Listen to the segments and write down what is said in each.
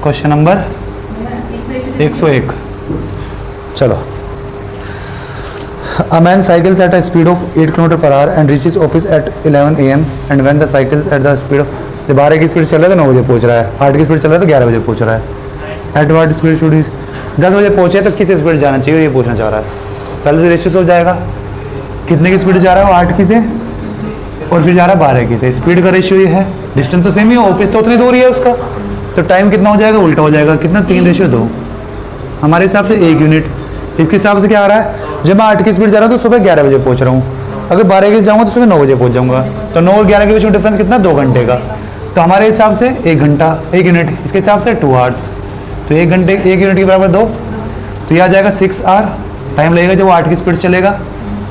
Question number 101। चलो, A man cycles at a speed of 8 km per hour and reaches office at 11 AM and when the cycles at the speed of, जब 12 की speed चल रहा है तो 9 बजे पहुंच रहा है, 8 की स्पीड चल रहा है तो 11 बजे पहुंच रहा है। At what speed should he 10 बजे पहुंचे तो किस स्पीड जाना चाहिए ये पूछना चाह रहा है। पहले से रेशियो हो जाएगा, कितने की स्पीड जा रहा है वो 8 की से और फिर जा रहा है 12 की से। स्पीड का रेशियो ये है, डिस्टेंस तो सेम ही है, ऑफिस तो उतनी दूर ही है उसका, तो टाइम कितना हो जाएगा, उल्टा हो जाएगा। कितना 3 रेशियो 2 हमारे हिसाब से 1 यूनिट। इसके हिसाब से क्या आ रहा है, जब मैं 8 की स्पीड जा रहा हूँ तो सुबह 11 बजे पहुँच रहा हूँ, अगर 12 की जाऊँगा तो सुबह 9 बजे पहुँच जाऊँगा, तो 9 और 11 के बीच में डिफरेंस कितना, 2 घंटे का। तो हमारे हिसाब से 1 घंटा 1 यूनिट, इसके हिसाब से 2 आवर्स, तो 1 घंटे 1 यूनिट के बराबर 2, तो ये आ जाएगा 6 आवर टाइम लगेगा जब वो 8 की स्पीड चलेगा,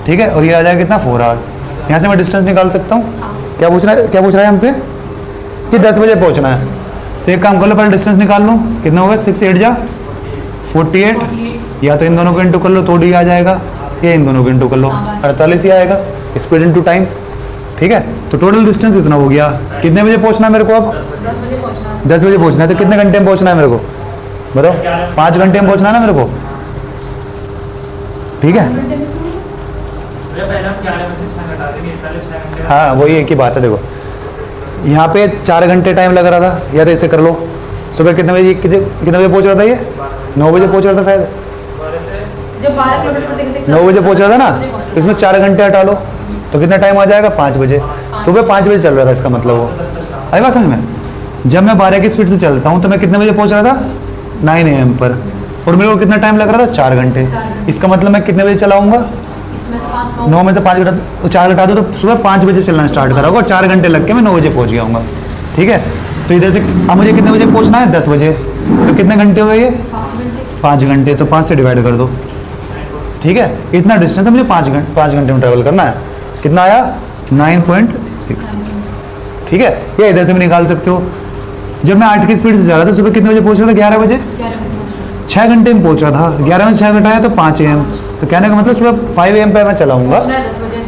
ठीक है। और ये आ जाएगा कितना, 4 आवर्स। यहाँ से मैं डिस्टेंस निकाल सकता हूँ। क्या पूछ रहा है हमसे कि 10 बजे पहुँचना है, तो एक काम कर लो, पहले डिस्टेंस निकाल लूँ, कितना होगा, 6 8 जा 48, या तो इन दोनों को इंटू कर लो तो डी आ जाएगा, या इन दोनों को इंटू कर लो 48 ही आएगा, स्पीड इंटू टाइम, ठीक है। तो टोटल डिस्टेंस इतना हो गया। कितने बजे पहुंचना है मेरे को, अब 10 बजे पहुंचना है, तो कितने घंटे में पहुंचना है मेरे को बताओ, 5 घंटे में पहुंचना है ना मेरे को, ठीक है। हाँ वही एक ही बात है, देखो यहाँ पे 4 घंटे टाइम लग रहा था, या तो ऐसे कर लो, सुबह कितने बजे पहुंच रहा था, ये 9 बजे पहुंच रहा था शायद, 9 बजे पहुंच रहा था ना, तो इसमें 4 घंटे हटा लो तो कितना टाइम आ जाएगा, 5 बजे। सुबह 5 बजे चल रहा था, इसका मतलब वो आई बात समझ में। जब मैं 12 की स्पीड से चलता हूँ तो मैं कितने बजे पहुंच रहा था, 9 AM पर, और मेरे को कितना टाइम लग रहा था, 4 घंटे। इसका मतलब मैं कितने बजे चलाऊंगा, 9 में से 5 4 घटा दो तो सुबह 5 बजे चलना स्टार्ट करा होगा, और 4 घंटे लग के मैं 9 बजे पहुंच गया हूँगा, ठीक है। तो इधर से अब मुझे कितने बजे पहुंचना है, 10 बजे, तो कितने घंटे हुए ये, 5 घंटे, तो 5 से डिवाइड कर दो, ठीक है। इतना डिस्टेंस है मुझे 5 घंटे में ट्रैवल करना है। कितना आया, 9.6, ठीक है। ये इधर से भी निकाल सकते हो। जब मैं 8 की स्पीड से जा रहा था, सुबह कितने बजे पहुंच रहा था, 11 बजे, 6 घंटे में पहुंच रहा था। 11 में 6 घटाया तो 5 AM, तो कहने का मतलब सुबह 5 AM पे मैं चलाऊंगा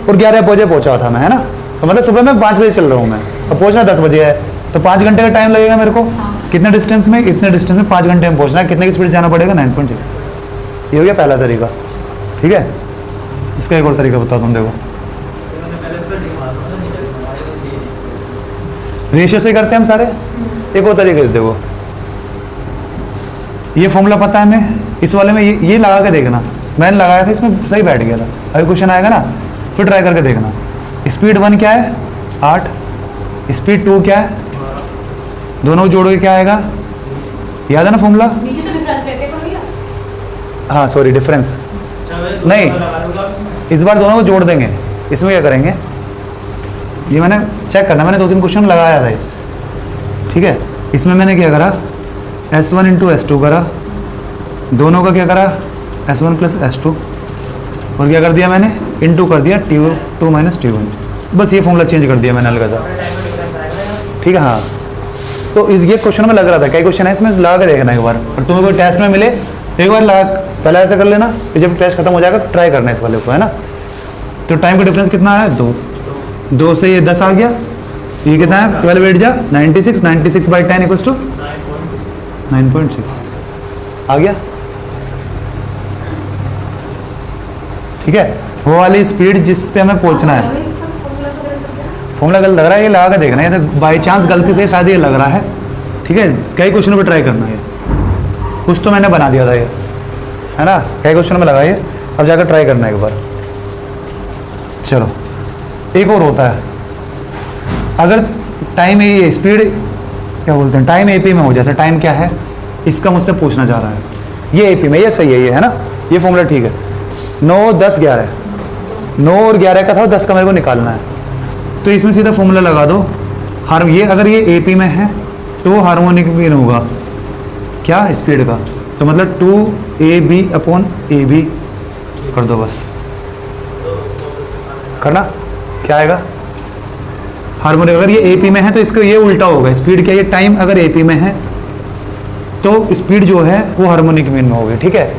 और 11 बजे पहुंचा था मैं, है ना। तो मतलब सुबह मैं 5 बजे चल रहा हूँ मैं, और पहुंचना 10 बजे है, तो 5 घंटे का टाइम लगेगा मेरे को। कितने डिस्टेंस में, इतने डिस्टेंस में 5 घंटे में पहुंचना है। कितने की स्पीड जाना पड़ेगा, 9.6। ये हो गया पहला तरीका, ठीक है। इसका एक और तरीका बता दूँ, देखो रेशियो से करते हैं हम सारे। एक और तरीके से देखो, ये फॉर्मूला पता है हमें, इस वाले में ये लगा के देखना, मैंने लगाया था इसमें सही बैठ गया था। अभी क्वेश्चन आएगा ना, फिर ट्राई करके देखना। स्पीड 1 क्या है, 8, स्पीड 2 क्या है, दोनों जोड़ोगे क्या आएगा, याद है ना फॉर्मूला। हाँ सॉरी, डिफरेंस नहीं, इस बार दोनों को जोड़ देंगे। इसमें क्या करेंगे, ये मैंने चेक करना, मैंने 2-3 क्वेश्चन लगाया था ये, ठीक है। इसमें मैंने क्या करा, S1 इंटू S2 करा, दोनों का क्या करा, S1 प्लस S2, और क्या कर दिया मैंने, इंटू कर दिया T2 माइनस T1। बस ये फॉर्मूला चेंज कर दिया मैंने हल्का सा, ठीक है। हाँ तो इस ये क्वेश्चन में लग रहा था, कई क्वेश्चन है इसमें, लगा के देखना एक बार, और तुम्हें कोई टेस्ट में मिले एक बार लगा, पहले ऐसा कर लेना, फिर जब टेस्ट खत्म हो जाएगा ट्राई करना इस वाले को, है ना। तो टाइम का डिफरेंस कितना है, 2 से ये 10 आ गया, ये कितना है, 12 8 जा 96, 96 बाई 10 इक्वल्स टू 9.6 आ गया, ठीक है। वो वाली स्पीड जिस पे हमें पहुंचना है। फॉर्मूला गलत लग रहा है, ये लगा के देखना है, तो बाई चांस गलती से शायद ये लग रहा है, ठीक है। कई क्वेश्चनों पे ट्राई करना है, कुछ तो मैंने बना दिया था ये, है ना, कई क्वेश्चन में लगाइए, अब जाकर ट्राई करना है एक बार। चलो एक और होता है, अगर टाइम ये स्पीड क्या बोलते हैं, टाइम AP में हो, जैसे टाइम क्या है इसका मुझसे पूछना चाह रहा है, ये AP में, ये सही है, ये है ना, ये फॉर्मूला ठीक है। 9 10 11, 9 और 11 का था, 10 का मेरे को निकालना है, तो इसमें सीधा फॉर्मूला लगा दो। ये अगर ये AP में है तो वो हार्मोनिक मीन होगा क्या, स्पीड का, तो मतलब 2AB/AB कर दो, बस करना, क्या आएगा, हार्मोनिक। अगर ये AP में है तो इसका ये उल्टा होगा, स्पीड क्या, ये टाइम अगर AP में है तो स्पीड जो है वो हार्मोनिक मीन में होगी, ठीक है।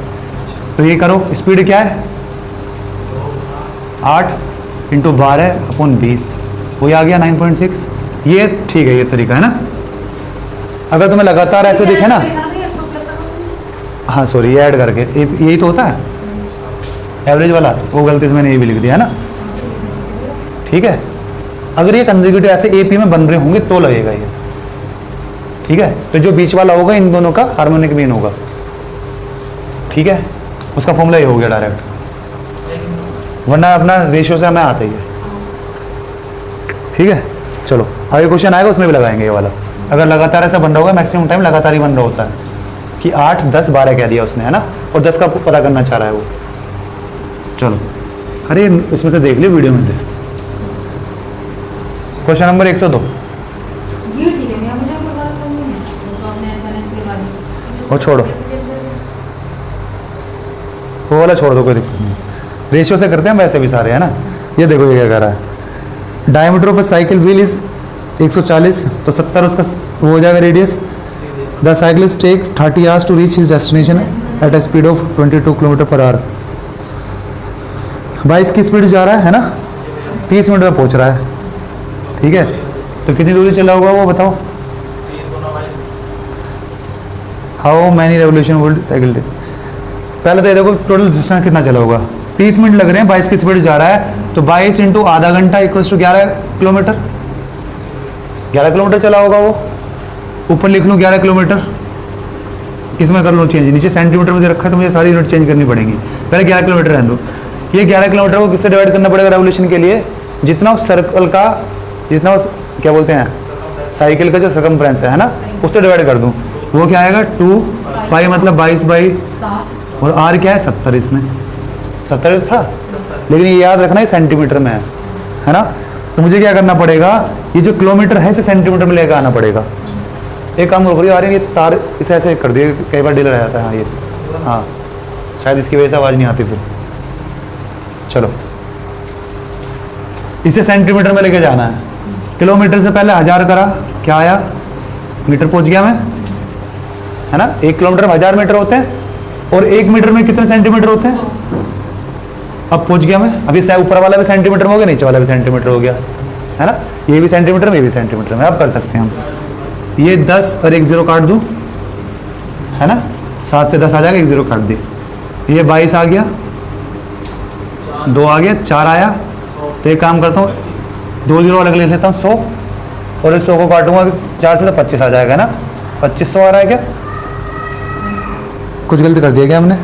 तो ये करो, स्पीड क्या है, 8 इंटू 12/20, वही आ गया 9.6। ये ठीक है, ये तरीका है ना। अगर तुम्हें लगातार ऐसे दिखे ना, हाँ सॉरी ये ऐड करके यही तो होता है एवरेज वाला, वो गलती से मैंने ये भी लिख दिया है ना, ठीक है। अगर ये कंसेक्यूटिव ऐसे AP में बन रहे होंगे तो लगेगा ये, ठीक है। तो जो बीच वाला होगा इन दोनों का हार्मोनिक मीन होगा, ठीक है। उसका फॉर्मूला ये हो गया डायरेक्ट, वरना अपना रेशियो से हमें आता ही है, ठीक है। चलो आगे क्वेश्चन आएगा उसमें भी लगाएंगे ये वाला। अगर लगातार ऐसा बन रहा होगा, मैक्सिमम टाइम लगातार ही बन रहा होता है कि 8 10 12 कह दिया उसने, है ना, और 10 का पता करना चाह रहा है वो। चलो अरे उसमें से देख लियो वीडियो में से। क्वेश्चन नंबर 102, वो छोड़ो, वो वाला छोड़ दो, कोई दिक्कत नहीं। रेशियो से करते हैं वैसे भी सारे, है ना। ये देखो ये क्या कर रहा है, diameter of a cycle wheel is 140, तो 70 उसका वो हो जाएगा radius. The cyclist take 30 hours to reach his destination at a speed of 22 kilometre per hour. Bike की स्पीड जा रहा है ना, 30 मिनट में पहुंच रहा है, ठीक है। तो कितनी दूरी चला होगा वो बताओ। How many revolution would cycle take. पहले तो ये देखो टोटल डिस्टेंस कितना चला होगा, 30 मिनट लग रहे हैं, 22 की स्पीड जा रहा है, तो 22 इंटू आधा घंटा इक्वल्स टू 11 किलोमीटर। 11 किलोमीटर चला होगा वो। ऊपर लिख लूँ 11 किलोमीटर, इसमें कर लूँ चेंज, नीचे सेंटीमीटर में दे रखा है तो मुझे सारी यूनिट चेंज करनी पड़ेगी। पहले 11 किलोमीटर रहने दो। ये 11 किलोमीटर को किससे डिवाइड करना पड़ेगा रेवोल्यूशन के लिए, जितना उस सर्कल का, जितना उस क्या बोलते हैं साइकिल का जो सर्कमफ्रेंस है ना, उससे डिवाइड कर दूँ। वो क्या आएगा 2 पाई मतलब 22 बाई, और R क्या है 70, इसमें 70 था, लेकिन ये याद रखना है सेंटीमीटर में है ना। तो मुझे क्या करना पड़ेगा, ये जो किलोमीटर है इसे सेंटीमीटर में लेकर आना पड़ेगा। एक काम करिए, आ रही है ये तार इसे ऐसे कर दिए, कई बार डिले रह जाता है। हाँ ये, हाँ शायद इसकी वजह से आवाज़ नहीं आती फिर। चलो इसे सेंटीमीटर में लेके जाना है। किलोमीटर से पहले 1000 करा, क्या आया, मीटर पहुंच गया मैं, है ना। 1 किलोमीटर में 1000 मीटर होते हैं, और 1 मीटर में कितने सेंटीमीटर होते हैं। अब पहुंच गया मैं। अभी ऊपर वाला भी सेंटीमीटर में हो गया, नीचे वाला भी सेंटीमीटर हो गया, है ना। ये भी सेंटीमीटर में, ये भी सेंटीमीटर में। अब कर सकते हैं हम, ये 10 और 1 0 काट दूं, है ना, 7 से 10 आ जाएगा, 1 0 काट दी। ये 22 आ गया, 2 आ गया, 4 आया। तो एक काम करता हूँ, 2 0 अलग ले लेता हूँ, 100, और इस 100 को काटूंगा 4 से तो 25 आ जाएगा ना। 2500 आ रहा है क्या, कुछ गलती कर दिया क्या हमने।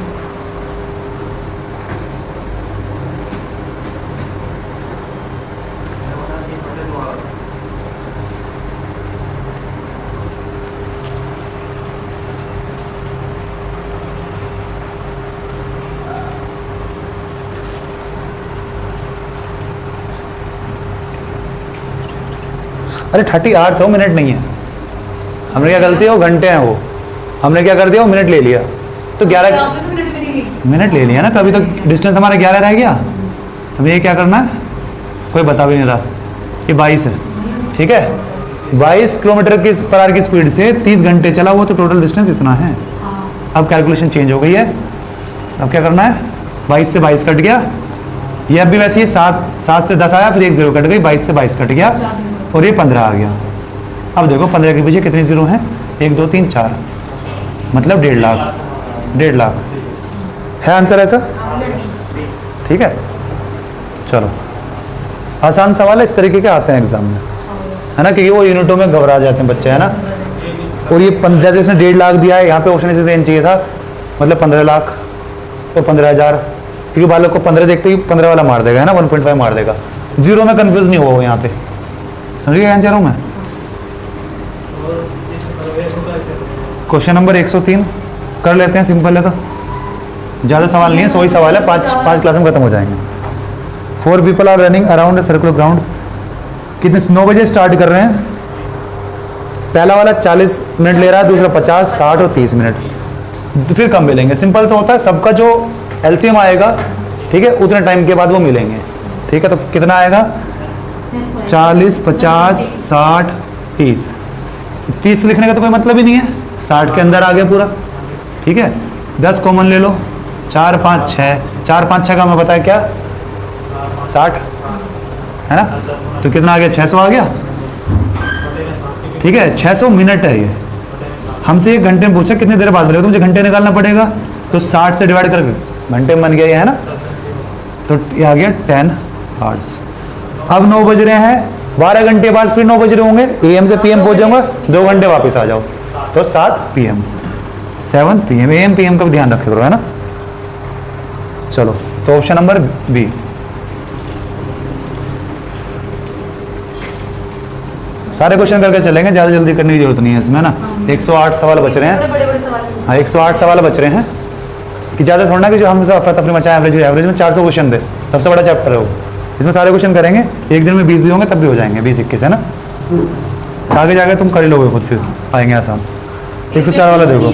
अरे 38 था, मिनट नहीं है। हमने क्या गलती है, वो घंटे हैं वो, हमने क्या कर दिया, वो मिनट ले लिया। तो 11 मिनट ले लिया ना, तो अभी तो डिस्टेंस हमारा 11 रह गया। हमें ये क्या करना है, कोई बता भी नहीं रहा, ये 22 है, ठीक है। 22 किलोमीटर की पर आवर की स्पीड से 30 घंटे चला वो, तो टोटल डिस्टेंस इतना है। अब कैलकुलेशन चेंज हो गई है। अब क्या करना है, 22 से 22 कट गया, ये अब भी वैसे ही 7 से 10 आया, फिर 1 0 कट गई, 22 से 22 कट गया, और ये 15 आ गया। अब देखो 15 के पीछे कितने जीरो हैं, 1 2 3 4, मतलब 1.5 लाख। 1.5 लाख है आंसर ऐसा, ठीक है। चलो आसान सवाल है, इस तरीके के आते हैं एग्जाम में, है ना, क्योंकि वो यूनिटों में घबरा जाते हैं बच्चे, है ना। और ये जैसे इसने 1.5 लाख दिया है, यहाँ पे ऑप्शन इसे देना चाहिए था, मतलब 15 लाख और 15,000, क्योंकि बालक को 15 देखते ही 15 वाला मार देगा, है ना, 1.5 मार देगा। जीरो में कंफ्यूज नहीं होगा यहाँ पे, समझिए क्या चाह रहा हूँ मैं। क्वेश्चन नंबर 103 कर लेते हैं, सिंपल है, तो ज़्यादा सवाल नहीं है, 100 ही सवाल है, 5 क्लास में खत्म हो जाएंगे। 4 people are running around circular ground. कितने, 9 बजे स्टार्ट कर रहे हैं। पहला वाला 40 मिनट ले रहा है, दूसरा 50, 60 और 30 मिनट, तो फिर कम मिलेंगे। सिंपल सा होता है, सबका जो एलसीएम आएगा, ठीक है, उतने टाइम के बाद वो मिलेंगे, ठीक है। तो कितना आएगा, 40 50 60 30। 30 लिखने का तो कोई मतलब ही नहीं है, 60 के अंदर आ गया पूरा, ठीक है। 10 कॉमन ले लो, 4 5 6, 4 5 6 का मैं बताया क्या, 60, है ना। तो कितना आ गया, 600 आ गया, ठीक है। 600 मिनट है ये, हमसे 1 घंटे में पूछा कितनी देर बाद बोलेगा, तो मुझे घंटे निकालना पड़ेगा, तो 60 से डिवाइड करके घंटे में बन गया ये, है ना। तो ये आ गया 10 आवर्स। अब 9 बज रहे हैं, 12 घंटे बाद फिर 9 बज रहे होंगे, AM से PM पहुंच जाऊंगा, 2 घंटे वापस आ जाओ, तो 7 PM, 7 PM। AM PM का भी ध्यान रखे करो, है ना। चलो, तो ऑप्शन नंबर बी। सारे क्वेश्चन करके चलेंगे, ज़्यादा जल्दी करने की जरूरत नहीं है इसमें, है ना। 108 सवाल बच रहे हैं। हाँ, 108 सवाल बच रहे हैं कि ज़्यादा थोड़ा ना कि जो हम अफरा तफरी मचा, एवरेज में 400 क्वेश्चन थे, सबसे बड़ा चैप्टर है वो। इसमें सारे क्वेश्चन करेंगे, एक दिन में 20 भी होंगे तब भी हो जाएंगे, 20-21, है ना। आगे जाके तुम कर ही लोगे खुद, फिर आएंगे आसान। 104 वाला देखो,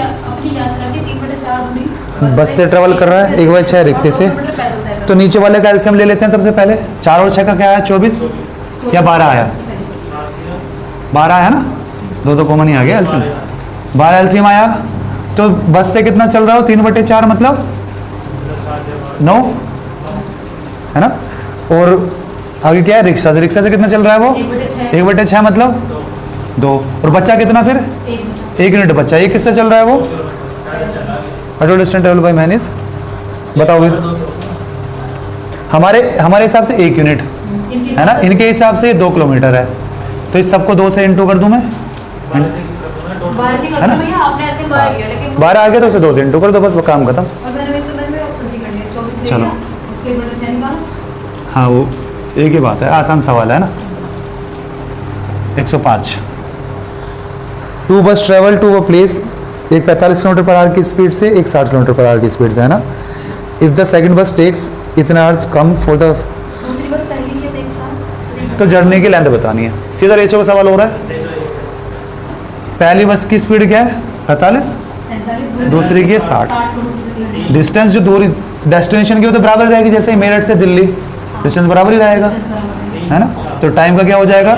बस से ट्रेवल कर रहा है, 1/6 रिक्शे से, तो नीचे वाले का एलसीएम ले लेते हैं सबसे पहले। 4 और 6 का क्या आया, 24 या 12 आया, 12 है ना, 2 कॉमन ही आ गया एलसीएम। 12 एलसीएम आया, तो बस से कितना चल रहा हो, 3/4 मतलब 9, है ना। और आगे क्या है, रिक्शा से, रिक्शा से कितना चल रहा है वो, 1/6 मतलब 2। और बच्चा कितना फिर, 1 यूनिट बच्चा। ये किससे चल रहा है वो, total distance travel by man is, बताओ फिर। हमारे हिसाब से 1 यूनिट है ना, इनके हिसाब से 2 किलोमीटर है, तो इस सबको 2 से इंटू कर दूं मैं, है ना। 12 आ गया तो उसे 2 से इंटू कर दो, बस वो काम खत्म। चलो, हाँ वो एक ही बात है, आसान सवाल है ना। 105, 2 बस ट्रेवल टू अ प्लेस, एक 45 किलोमीटर पर आवर की स्पीड से, एक 60 किलोमीटर पर आवर की स्पीड से, है ना। इफ द सेकंड बस टेक्स इतना आवर्स कम फॉर द, तो जर्नी की लेंथ बतानी है, सीधा रेशियो का सवाल हो रहा है। पहली बस की स्पीड क्या है, 45, दूसरी की 60। डिस्टेंस जो दूरी डेस्टिनेशन की वो तो बराबर रहेगी, जैसे मेरठ से दिल्ली डिस्टेंस बराबर ही रहेगा, है ना। तो टाइम का क्या हो जाएगा,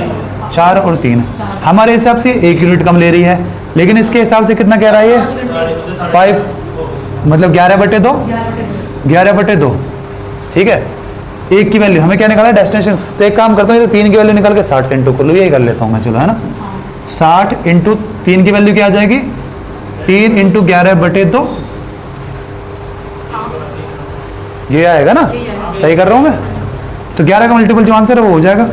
4 और 3। हमारे हिसाब से 1 यूनिट कम ले रही है, लेकिन इसके हिसाब से कितना कह रहा है ये, 5 मतलब 11/2, 11/2, ठीक है। 1 की वैल्यू हमें क्या निकाला है, डेस्टिनेशन। तो एक काम करता हूँ, तो 3 की वैल्यू निकाल के 60 से इंटू कर लो, यही कर लेता हूँ मैं, चलो, है ना। 60 इंटू 3 की वैल्यू क्या आ जाएगी, 3 इंटू 11/2, ये आएगा ना, सही कर रहा हूँ मैं। तो 11 का मल्टीपल जो आंसर है वो हो जाएगा,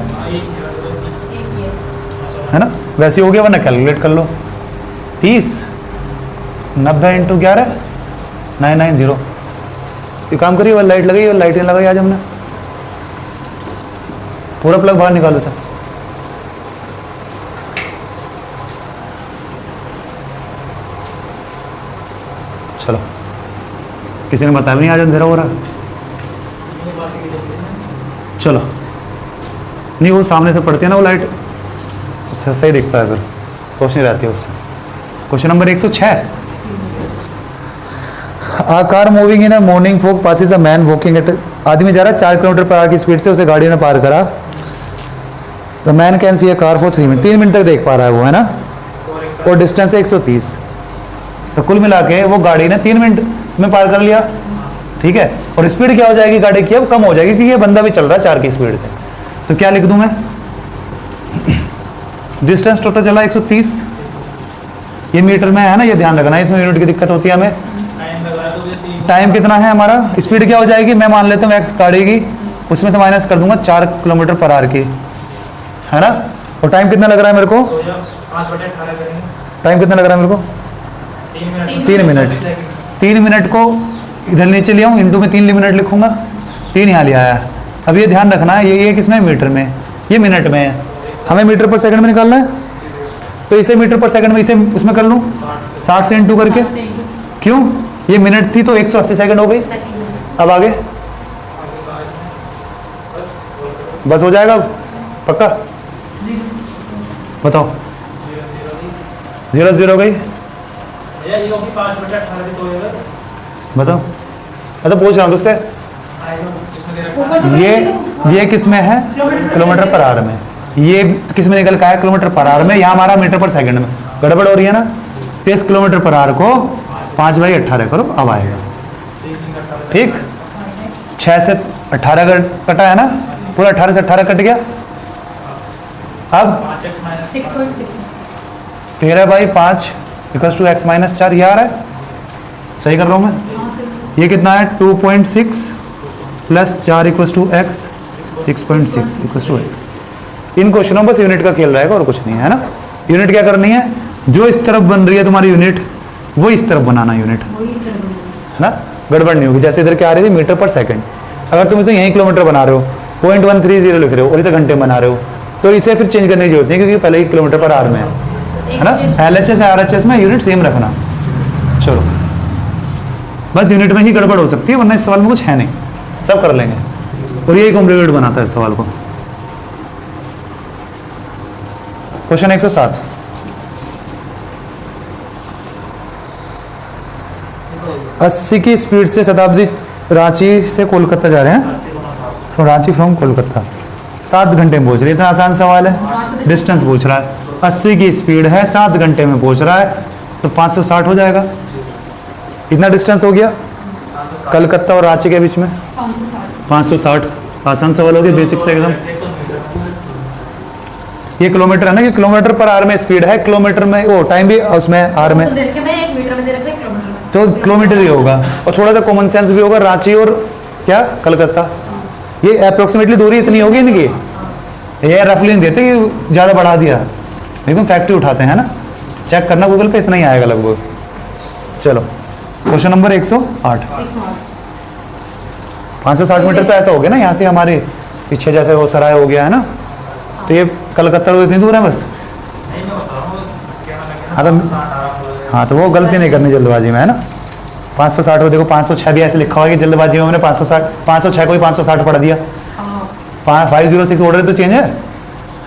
है ना। वैसे हो गया, वरना कैलकुलेट कर लो। 30, 90 इंटू 11, 990। तो काम करिए, वो लाइट लगी, वो लाइट नहीं लगाई आज हमने, पूरा प्लग बाहर निकालो सर। चलो, किसी ने बताया नहीं आज अंधेरा हो रहा। चलो, नहीं वो सामने से पड़ती है ना वो लाइट, उससे सही दिखता है, फिर रोशनी रहती है उससे। Question number 106, a car moving in a morning fog passes a man walking at, आदमी जा रहा है 4 किलोमीटर पर आवर की स्पीड से, उसे गाड़ी ने पार करा। The man can see a car for 3 minute, 3 minute तक देख पा रहा है वो, है ना। और डिस्टेंस है 130, तो कुल मिला के वो गाड़ी ने 3 मिनट में पार कर लिया, ठीक है। और स्पीड क्या हो जाएगी गाड़ी की, अब कम हो जाएगी, क्योंकि ये बंदा भी चल रहा है 4 की स्पीड से। तो क्या लिख दूं मैं, डिस्टेंस टोटल चला 130, ये मीटर में है ना, ये ध्यान रखना है, इसमें यूनिट की दिक्कत होती है हमें। टाइम कितना है हमारा, स्पीड क्या हो जाएगी, मैं मान लेता हूँ एक्स गाड़ी की, उसमें से माइनस कर दूंगा 4 किलोमीटर पर आवर की, है ना। और टाइम कितना लग रहा है मेरे को, टाइम कितना लग रहा है मेरे को, 3 मिनट। 3 मिनट को इधर नीचे ले आऊँ, इंटू में 3 मिनट लिखूंगा, 3 यहाँ लिया है। अब ये ध्यान रखना है, ये किसमें, मीटर में, ये मिनट में है, हमें मीटर पर सेकंड में निकालना है, तो इसे मीटर पर सेकंड में, इसे उसमें कर लूँ 60 से इंटू करके, क्यों, ये मिनट थी तो 180 सेकंड हो गई। अब आगे बस हो जाएगा पक्का, बताओ, 0 हो गई, बताओ। मैं तो पूछ रहा हूँ तुझसे, ये किस में है, किलोमीटर पर आवर में, ये किस में निकल का है, किलोमीटर पर आवर में, यहाँ हमारा मीटर पर सेकंड में, गड़बड़ हो रही है ना। 30 किलोमीटर पर आवर को 5/18 करो, अब आएगा, ठीक। 6 से 18 कटा है ना, पूरा 18 से 18 कट गया। अब 13/5 इक्वल्स टू एक्स माइनस 4, ये आ रहा है, सही कर रहा हूँ मैं? ये कितना है 2.6 plus 4 equals to x 6.6 equals to x. इन क्वेश्चनों बस यूनिट का खेल रहेगा और कुछ नहीं है ना। यूनिट क्या करनी है, जो इस तरफ बन रही है तुम्हारी यूनिट वो इस तरफ बनाना यूनिट, है ना, गड़बड़ नहीं होगी। जैसे इधर क्या आ रही थी मीटर पर सेकंड, अगर तुम इसे यहीं किलोमीटर बना रहे हो 0.130 लिख रहे हो और इसे घंटे बना रहे हो तो इसे फिर चेंज करने की जरूरत नहीं, क्योंकि पहले ही किलोमीटर पर आर में है ना। LHS RHS में यूनिट सेम रखना। चलो बस यूनिट में ही गड़बड़ हो सकती है, वरना इस सवाल में कुछ है नहीं, सब कर लेंगे और यही कॉम्प्लिकेटेड बनाता है इस सवाल को। क्वेश्चन 107, अस्सी की स्पीड से शताब्दी रांची से कोलकाता जा रहे हैं, रांची फ्रॉम कोलकाता, 7 घंटे में पहुंच रही है। इतना आसान सवाल है, डिस्टेंस पूछ रहा है, 80 की स्पीड है, 7 घंटे में पहुंच रहा है, तो 560 हो जाएगा। इतना डिस्टेंस हो गया कलकत्ता और रांची के बीच में 560। आसान सवाल हो गया, बेसिक से एकदम। ये किलोमीटर है ना, कि किलोमीटर पर आर में स्पीड है, किलोमीटर में वो टाइम भी उसमें आर में, तो किलोमीटर ही होगा। और थोड़ा सा कॉमन सेंस भी होगा, रांची और क्या कलकत्ता, ये अप्रोक्सीमेटली दूरी इतनी होगी इनकी, ये रफली नहीं देते कि ज़्यादा बढ़ा दिया, एकदम फैक्ट्री उठाते हैं ना, चेक करना गूगल पे, इतना ही आएगा लगभग। चलो क्वेश्चन नंबर 108, 560 मीटर तो ऐसा हो गया ना, यहाँ से हमारे पीछे जैसे वो सराय हो गया है ना, तो ये कलकत्ता तो इतनी दूर है बस। हाँ तो वो गलती नहीं करनी जल्दबाजी में, है ना। 560 को देखो, 506 भी ऐसे लिखा हुआ है कि जल्दबाजी में हमने 506 को ही 560 पढ़ दिया। 506 ऑर्डर तो चेंज है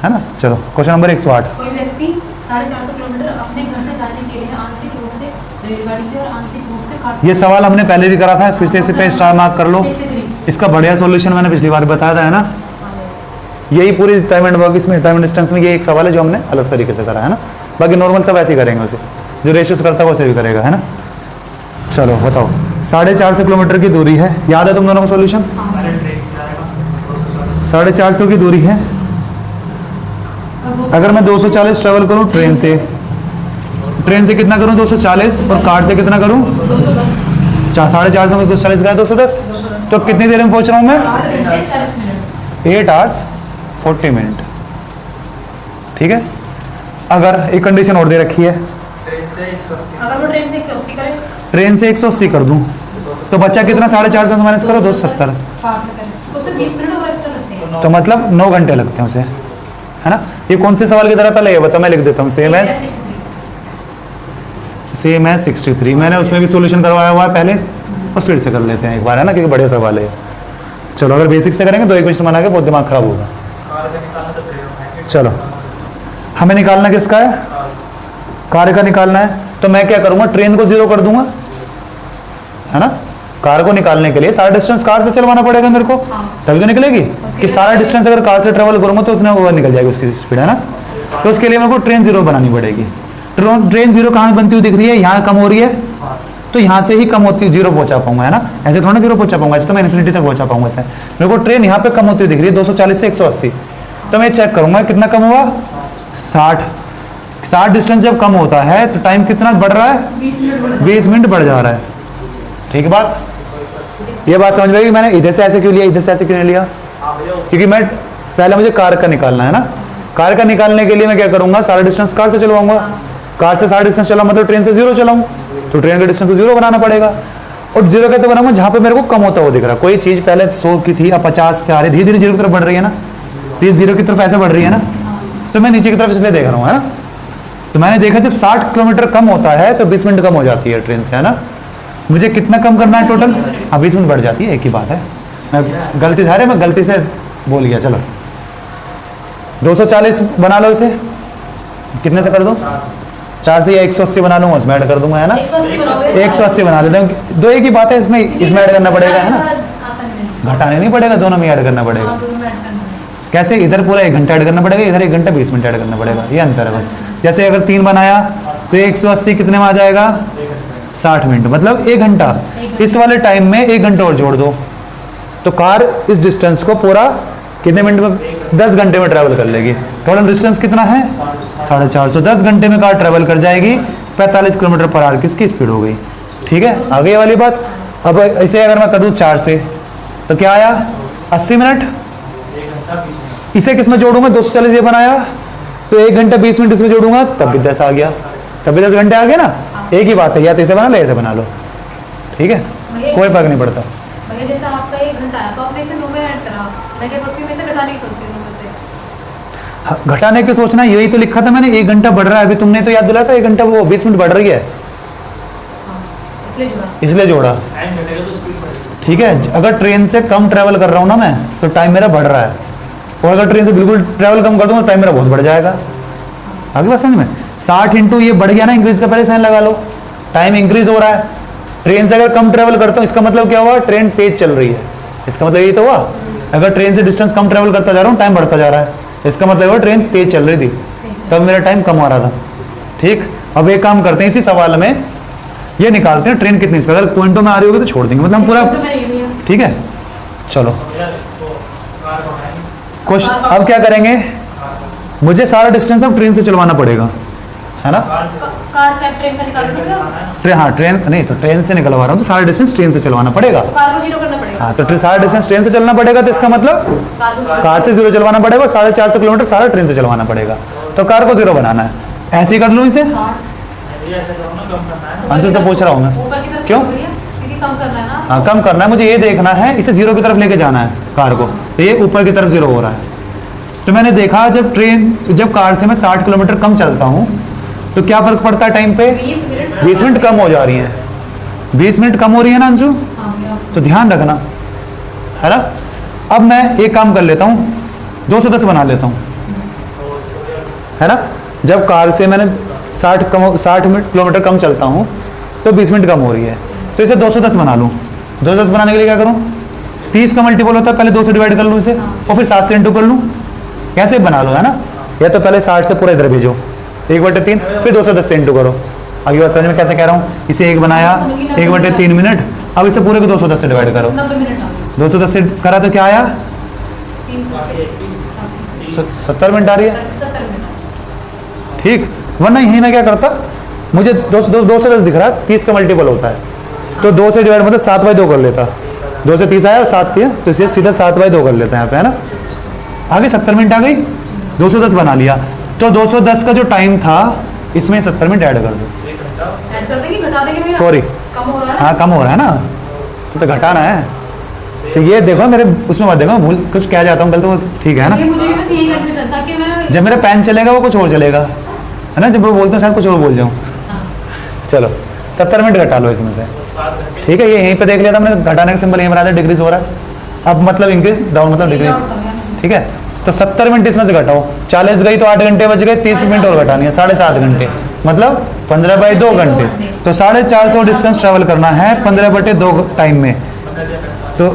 ना। चलो क्वेश्चन नंबर 108, कोई व्यक्ति 450 किलोमीटर अपने घर से जाने के लिए आंशिक रूप से रेलगाड़ी से और आंशिक रूप से कार। ये सवाल हमने पहले भी करा था, फिर से इसे पे स्टार मार्क कर लो। इसका बढ़िया सॉल्यूशन मैंने पिछली बार बताया था, है ना। यही पूरी टाइम एंड वर्क, इसमें टाइम एंड डिस्टेंस में ये एक सवाल है जो हमने अलग तरीके से करा है ना। बाकी नॉर्मल सब ऐसे ही करेंगे, उसे जो रेशियोस करता है वैसे भी करेगा, है ना। चलो बताओ, 450 किलोमीटर की दूरी है, याद है तुम दोनों का सॉल्यूशन? 450 की दूरी है, अगर मैं 240 ट्रेवल करूं ट्रेन से कितना करूं 240, और कार से कितना करूं 450 में 240 का 210, तो कितनी देर में पहुंच रहा हूं मैं? 8 आवर्स 40 मिनट। ठीक है। अगर एक कंडीशन और दे रखी है, अगर वो ट्रेन से 180 करे, ट्रेन से 180 कर दूं तो बच्चा कितना? 450 से माइनस करो 270, तो उससे 20 मिनट और एक्स्ट्रा लगते हैं, तो मतलब 9 घंटे लगते हैं उसे, है ना। ये कौन से सवाल की तरह? पहले ये बता, मैं लिख देता हूँ सेम एज 63। मैंने उसमें भी सॉल्यूशन करवाया हुआ है पहले, और फिर से कर लेते हैं एक बार, है ना, क्योंकि बड़े सवाल है। चलो अगर बेसिक से करेंगे तो एक क्वेश्चन बना के बहुत दिमाग खराब होगा। चलो हमें निकालना किसका है? कार का निकालना है, तो मैं क्या करूंगा, ट्रेन को 0 कर दूंगा, है ना। कार को निकालने के लिए सारा डिस्टेंस कार से चलवाना पड़ेगा मेरे को, तभी तो निकलेगी। कि सारा डिस्टेंस अगर कार से ट्रेवल करूंगा तो उतना ओवर निकल जाएगी उसकी स्पीड, है ना। तो उसके लिए मेरे को ट्रेन 0 बनानी पड़ेगी। ट्रेन 0 कहाँ बनती हुई दिख रही है? यहाँ कम हो रही है, तो यहाँ से ही कम होती हुई 0 पहुंचा पाऊंगा, है ना। ऐसे थोड़ा 0 पहुंचा पाऊंगा, ऐसे तो मैं इन्फिनिटी तक पहुंचा पाऊंगा। ऐसे मेरे को ट्रेन यहाँ पे कम होती हुई दिख रही है 240 से 180, तो मैं चेक करूंगा कितना कम हुआ, 60 डिस्टेंस जब कम होता है तो टाइम कितना बढ़ रहा है? 20 मिनट बढ़ जा रहा है। ठीक बात, ये बात समझ में आई। मैंने इधर से ऐसे क्यों लिया, इधर से ऐसे क्यों नहीं लिया? क्योंकि मैं पहले मुझे कार का निकालना है ना। कार का निकालने के लिए मैं क्या करूंगा, सारा डिस्टेंस कार से चलवाऊंगा। कार से सारा डिस्टेंस चला मतलब ट्रेन से 0 चलाऊं, तो ट्रेन का डिस्टेंस को 0 बनाना पड़ेगा। और 0 कैसे बनाऊंगा? जहां पे मेरे को कम होता हुआ दिख रहा है। कोई चीज पहले 100 की थी, अब 50 पे आ रही, धीरे धीरे 0 की तरफ बढ़ रही है ना, 0 की तरफ ऐसे बढ़ रही है ना, तो मैं नीचे की तरफ इसलिए देख रहा हूँ, है ना। तो मैंने देखा जब 60 किलोमीटर कम होता है तो 20 मिनट कम हो जाती है ट्रेन से, है ना। मुझे कितना कम करना है टोटल? हाँ 20 मिनट बढ़ जाती है, एक ही बात है। मैं गलती था, मैं गलती से बोल गया। चलो 240 बना लो इसे, कितने से कर दो? 4 से या 180 बना लूंगा, उसमें ऐड कर दूंगा, है ना। 180 बना लेते हैं, दो एक ही बात है, इसमें ऐड करना पड़ेगा, है ना। घटाने नहीं पड़ेगा, दोनों में ऐड करना पड़ेगा। कैसे? इधर पूरा 1 घंटा ऐड करना पड़ेगा, इधर 1 घंटा 20 मिनट ऐड करना पड़ेगा, ये अंतर है बस। जैसे अगर 3 बनाया तो 180 कितने में आ जाएगा? 60 मिनट, मतलब 1 घंटा। इस वाले टाइम में 1 घंटा और जोड़ दो, तो कार इस डिस्टेंस को पूरा कितने मिनट में? 10 घंटे में ट्रैवल कर लेगी। टोटल डिस्टेंस कितना है? 450। 10 घंटे में कार ट्रैवल कर जाएगी, 45 किलोमीटर पर आवर किसकी स्पीड हो गई। ठीक है, आगे वाली बात। अब इसे अगर मैं कर दूं 4 से तो क्या आया 80 मिनट। इसे किस में जोड़ूंगा, 240 ये बनाया तो 1 घंटा 20 मिनट इसमें जोड़ूंगा तब भी 10 आ गया, तब भी 10 घंटे आ गया ना। एक ही बात है, या तो इसे बना लो या इसे बना लो, ठीक है, कोई फर्क नहीं पड़ता। भैया जैसे आपका 1 घंटा है तो आपने इसे 2 में ऐड करा, मैं क्या सोचती हूँ मैं इसे घटाने की सोचती हूँ 2 में से। घटाने की सोचना, यही तो लिखा था मैंने, 1 घंटा बढ़ रहा है। अभी तुमने तो याद दिलाया था 1 घंटा वो 20 मिनट बढ़ रही है, इसलिए जोड़ा। ठीक है, अगर ट्रेन से कम ट्रेवल कर रहा हूँ ना मैं तो टाइम मेरा बढ़ रहा है, और अगर ट्रेन से बिल्कुल ट्रेवल कम कर दूंगा तो टाइम मेरा बहुत बढ़ जाएगा। आगे बात समझ में, 60 इंटू ये बढ़ गया ना, इंक्रीज का पहले साइन लगा लो, टाइम इंक्रीज हो रहा है। ट्रेन से अगर कम ट्रेवल करता हूँ इसका मतलब क्या हुआ, ट्रेन तेज चल रही है, इसका मतलब यही तो हुआ। अगर ट्रेन से डिस्टेंस कम ट्रेवल करता जा रहा हूँ टाइम बढ़ता जा रहा है, इसका मतलब हुआ ट्रेन तेज चल रही थी तब मेरा टाइम कम हो रहा था। ठीक, अब एक काम करते हैं, इसी सवाल में ये निकालते हैं ट्रेन कितनी स्पीड, अगर पॉइंटों में आ रही होगी तो छोड़ देंगे, मतलब हम पूरा। ठीक है, चलो क्वेश्चन अब क्या करेंगे, मुझे सारा डिस्टेंस अब ट्रेन से चलवाना पड़ेगा, है ना। कार से ट्रेन का निकाल दो, हाँ ट्रेन नहीं तो ट्रेन से निकलवा रहा हूँ तो सारा डिस्टेंस ट्रेन से चलवाना पड़ेगा। तो कार को 0 करना पड़ेगा। हाँ तो सारा डिस्टेंस ट्रेन से चलना पड़ेगा, तो इसका मतलब कार से 0 चलवाना पड़ेगा, 450 किलोमीटर सारा ट्रेन से चलवाना पड़ेगा, तो कार को 0 बनाना है। ऐसे ही कर लूँ इसे, आंसर से पूछ रहा हूँ मैं, क्यों, क्योंकि कम करना है ना। हाँ कम करना है, मुझे ये देखना है इसे 0 की तरफ लेके जाना है कार को, तो ये ऊपर की तरफ 0 हो रहा है। तो मैंने देखा जब कार से मैं 60 किलोमीटर कम चलता हूँ तो क्या फर्क पड़ता है टाइम पे, 20 मिनट कम हो जा रही है, 20 मिनट कम हो रही है ना अंशु, तो ध्यान रखना, है ना। अब मैं एक काम कर लेता हूँ, 210 बना लेता हूँ, है ना। जब कार से मैंने 60 किलोमीटर कम चलता हूँ तो 20 मिनट कम हो रही है, तो इसे 210 बना लूँ। 210 बनाने के लिए क्या करूँ, 30 का मल्टीपल होता है, पहले 2 से डिवाइड कर लूँ इसे, और फिर 7 से इंटू कर लूँ, कैसे बना लो, है ना। या तो पहले 60 से पूरा इधर भेजो 1/3, फिर 210 से इंटू करो। अभी बात समझ में कैसे कह रहा हूँ, इसे 1 बनाया 1/3 मिनट, अब इसे पूरे को 210 से डिवाइड करो, 210 से करा तो क्या आया 70 मिनट आ रही है। ठीक, वरना यही मैं क्या करता, मुझे 210 दिख रहा है, 30 का मल्टीपल होता है, तो 2 से डिवाइड मतलब 7/2 कर लेता, 2 से 30 आया और 7 किया तो इसे सीधा 7/2 कर लेते हैं यहाँ पे, है ना। आगे 70 मिनट आ गई, 210 बना लिया, तो 210 का जो टाइम था इसमें 70 मिनट ऐड कर दो, सॉरी हाँ कम हो रहा है ना, तो घटाना है। तो ये देखो मेरे उसमें मत देखो, भूल कुछ क्या जाता हूँ गलत, तो ठीक है ना। जब मेरा पेन चलेगा वो कुछ और चलेगा, है ना, जब मैं बोलता हूँ शायद कुछ और बोल जाऊँ। चलो 70 मिनट घटा लो इसमें से, ठीक है। ये यहीं पे देख लिया था मैंने, घटाने का सिंबल यहीं बना था, डिक्रीज हो रहा है, अब मतलब इंक्रीज, डाउन मतलब डिक्रीज, ठीक है। तो 70 मिनट इसमें से घटाओ, 40 गई तो 8 घंटे बच गए, 30 मिनट और घटानी है, 7.5 घंटे, मतलब 15/2 घंटे, तो 450 डिस्टेंस ट्रेवल करना है 15/2 टाइम में, तो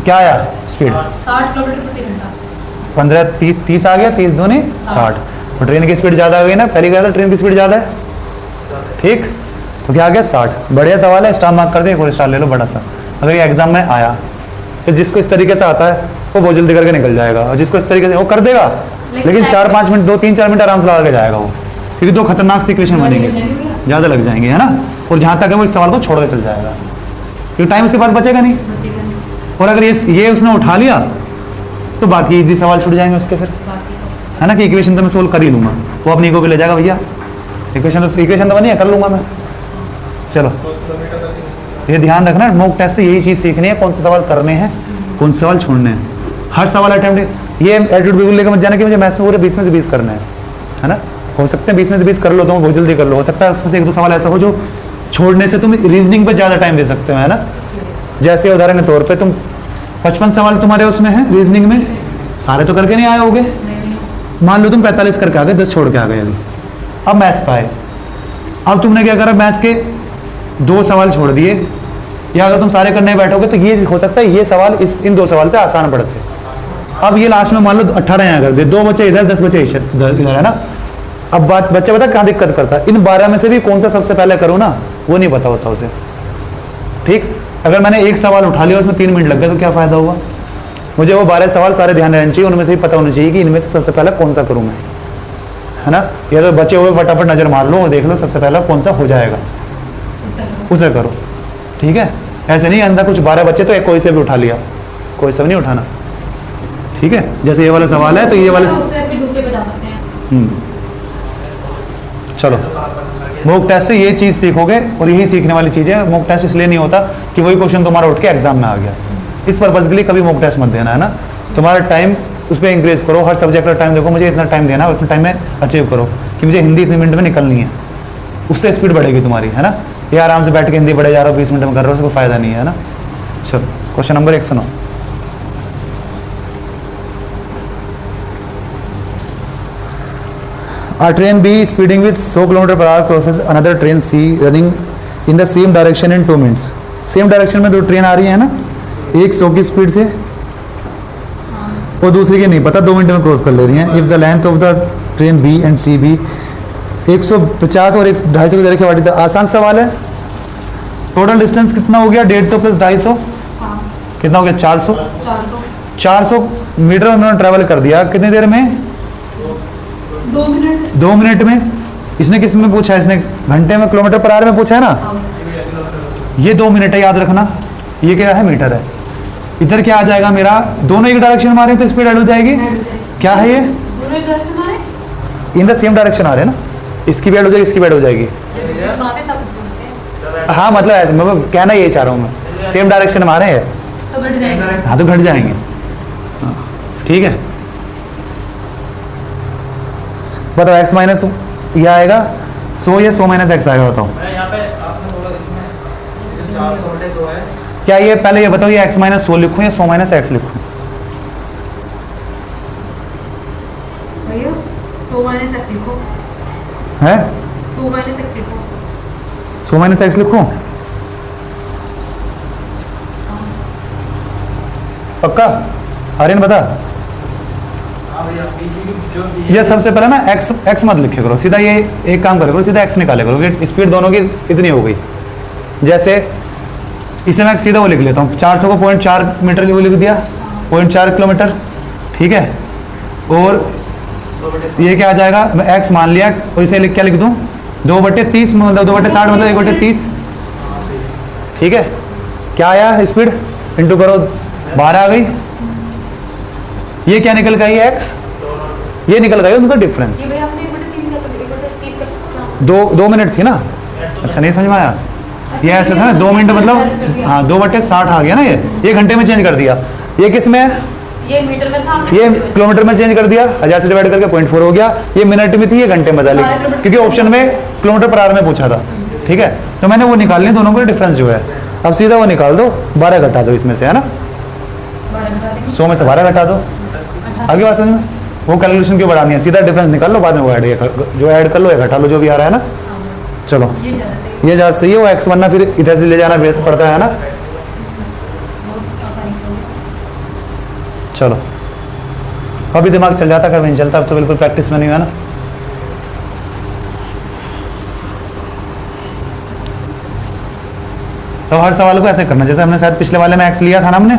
क्या आया स्पीड 60 किलोमीटर प्रति घंटा, 15 30 आ गया, 30 दूनी 60, तो ट्रेन की स्पीड ज़्यादा आ गई ना, पहली कहा था ट्रेन की स्पीड ज़्यादा है, ठीक, तो क्या आ गया 60। बढ़िया सवाल है, स्टार मार्क कर दे, एक और स्टार ले लो बड़ा सा। अगर ये एग्जाम में आया तो जिसको इस तरीके से आता है वो बहुत जल्दी करके निकल जाएगा, और जिसको इस तरीके से वो कर देगा लेकिन 4-5 मिनट 2-3-4 मिनट आराम से लगा के जाएगा वो, क्योंकि 2 खतरनाक सी इक्वेशन बनेंगे, ज़्यादा लग जाएंगे, है ना। और जहाँ तक है वो इस सवाल को छोड़ के चल जाएगा, क्योंकि टाइम उसके पास बचेगा नहीं, और अगर ये उसने उठा लिया तो बाकी इजी सवाल छूट जाएंगे उसके फिर, है ना, कि इक्वेशन तो मैं सोल्व कर ही लूँगा, वो अपनी को भी ले जाएगा भैया, इक्वेशन तो बनी है, कर लूँगा मैं। चलो ये ध्यान रखना, मॉक टेस्ट से यही चीज़ सीखनी है, कौन से सवाल करने हैं कौन से सवाल छोड़ने हैं, हर सवाल अटेम्प्ट। ये एटीट्यूड बिल्कुल लेकर मत जाना कि मुझे मैथ्स में पूरे 20 में से 20 करना है ना। हो सकते हैं 20 में से 20 कर लो तो बहुत जल्दी कर लो, हो सकता है उसमें से 1-2 सवाल ऐसा हो जो छोड़ने से तुम रीजनिंग पर ज़्यादा टाइम दे सकते हो, है ना। जैसे उदाहरण के तौर पर तुम 55 सवाल तुम्हारे उसमें है रीजनिंग में, सारे तो करके नहीं आए होगे, मान लो तुम 45 करके आ गए, 10 छोड़ के आ गए अभी। अब मैथ्स का है, अब तुमने क्या करा, मैथ्स के 2 सवाल छोड़ दिए, या अगर तुम सारे करने बैठोगे तो ये हो सकता है ये सवाल इन 2 सवाल से आसान पड़ते। अब ये लास्ट में मान लो 18 यहाँ कर दे, 2 बचे इधर 10 बचे इधर, है ना। अब बात बच्चे पता कहाँ दिक्कत करता है, इन 12 में से भी कौन सा सबसे पहले करूँ ना, वो नहीं पता होता उसे, ठीक। अगर मैंने एक सवाल उठा लिया उसमें 3 मिनट लग गए तो क्या फ़ायदा हुआ, मुझे वो 12 सवाल सारे ध्यान रहने चाहिए, उनमें से भी पता होना चाहिए कि इनमें से सबसे पहले कौन सा करूँ मैं, है ना। ये तो बचे हुए फटाफट नज़र मार लो और देख लो सबसे पहला कौन सा हो जाएगा, उसे करो। ठीक है, ऐसे नहीं अंदर कुछ 12 बच्चे तो एक कोई से भी उठा लिया, कोई सब नहीं उठाना। ठीक है, जैसे ये वाला सवाल है तो ये वाले फिर दूसरे पे जा सकते हैं। चलो मॉक टेस्ट से ये चीज़ सीखोगे और यही सीखने वाली चीज़ है। मॉक टेस्ट इसलिए नहीं होता कि वही क्वेश्चन तुम्हारा उठ के एग्जाम में आ गया, इस पर्पज़ के लिए कभी मॉक टेस्ट मत देना, है ना। तुम्हारा टाइम उस पर इंक्रीज करो, हर सब्जेक्ट का टाइम देखो, मुझे इतना टाइम देना है, उतना टाइम में अचीव करो कि मुझे हिंदी इतने मिनट में निकलनी है, उससे स्पीड बढ़ेगी तुम्हारी, है ना। ये आराम से बैठ के हिंदी पढ़े जा रहे हो 20 मिनट में कर रहे हो, उसको फायदा नहीं है ना। चलो क्वेश्चन नंबर 1 सुनो। A train B speeding with 100 km/h crosses another train C running in the same direction in 2 minutes. Same direction में दो ट्रेन आ रही है ना, एक 100 की स्पीड से और दूसरी की नहीं पता, 2 मिनट में क्रॉस कर ले रही हैं। If the length of the train be and C be 150 और 250 की तरह वाटी था। आसान सवाल है। टोटल डिस्टेंस कितना हो गया, 150 प्लस 250 हाँ, कितना हो गया, 400। 400 मीटर उन्होंने ट्रैवल कर दिया कितनी देर में, 2 मिनट। 2 मिनट में। इसने किस में पूछा है, इसने घंटे में किलोमीटर पर आवर में पूछा है ना। हाँ, ये 2 मिनट है, याद रखना। ये क्या है, मीटर है। इधर क्या आ जाएगा मेरा, दोनों एक डायरेक्शन में आ रहे हैं तो स्पीड ऐड हो जाएगी। क्या है ये, दोनों एक डायरेक्शन आ रहे हैं। इन द सेम डायरेक्शन आ रहे हैं ना, इसकी भी ऐड हो जाएगी, इसकी भी ऐड हो जाएगी। जब आते तब जोड़ते हैं, हाँ मतलब ऐसे मैं कहना ये चाह रहा हूँ मैं, सेम डायरेक्शन में आ रहे हैं तो बढ़ जाएगा। हाँ तो घट जाएंगे। हाँ, ठीक है, बताओ एक्स माइनस ये आएगा 100 या 100 माइनस एक्स आएगा, बताओ यहाँ पे आपने बोला इसमें 400 2 है। क्या ये, पहले ये बताओ ये एक्स माइनस 100 लिखूँ या 100 माइनस एक्स लिखूँ। भैया 100 माइनस एक्स लिखो, है 100 माइनस एक्स लिखो। 100 माइनस एक्स लिखूँ, पक्का। आर्यन बता। हाँ भैया, BC की जो ये सबसे पहले ना एक्स मत लिखे करो, सीधा ये एक काम करे करो, सीधा एक्स निकाले करो कि स्पीड दोनों की इतनी हो गई। जैसे इसे मैं सीधा वो लिख लेता हूँ, 400 को 0.4 मीटर वो लिख दिया, 0.4 किलोमीटर। ठीक है, और ये क्या आ जाएगा, मैं एक्स मान लिया और इसे क्या लिख दूँ, 2/30 मतलब 2/60 मतलब 1/30। ठीक है, क्या आया स्पीड, इंटू करो 12 आ गई। ये क्या निकल गई, एक्स, ये निकल गई उनका डिफरेंस। ये भैया आपने 1/3 का 2 मिनट थी ना, अच्छा नहीं समझ में आया। ये ऐसे था ना 2 मिनट मतलब, हाँ 2/60 आ गया ना, ये घंटे में चेंज कर दिया। ये किस में है, ये मीटर में था, हमने ये मीटर में। किलोमीटर में चेंज कर दिया, 1000 से डिवाइड करके 0.4 हो गया। ये मिनट में थी, ये घंटे में था, लेकिन क्योंकि ऑप्शन में किलोमीटर पर आवर में पूछा था। ठीक है, तो मैंने वो निकाल लिया, दोनों का डिफरेंस जो है। अब सीधा वो निकाल दो, 12 घटा दो इसमें से, है ना, 100 में से 12 घटा दो। आगे बात समझ में, वो कैलकुलेशन क्यों बढ़ानी है, सीधा डिफरेंस निकाल लो, बाद में वो ऐड जो ऐड कर लो या घटा लो, जो भी आ रहा है ना। चलो ये ज़्यादा सही, ये ज़्यादा सही है, वो एक्स वरना फिर इधर से ले जाना पड़ता है ना। बहुत आसानी से। चलो अभी दिमाग चल जाता, कभी नहीं चलता, अब तो बिल्कुल प्रैक्टिस में नहीं हुआ ना। तो हर सवाल को ऐसे करना, जैसे हमने शायद पिछले वाले में एक्स लिया था ना हमने,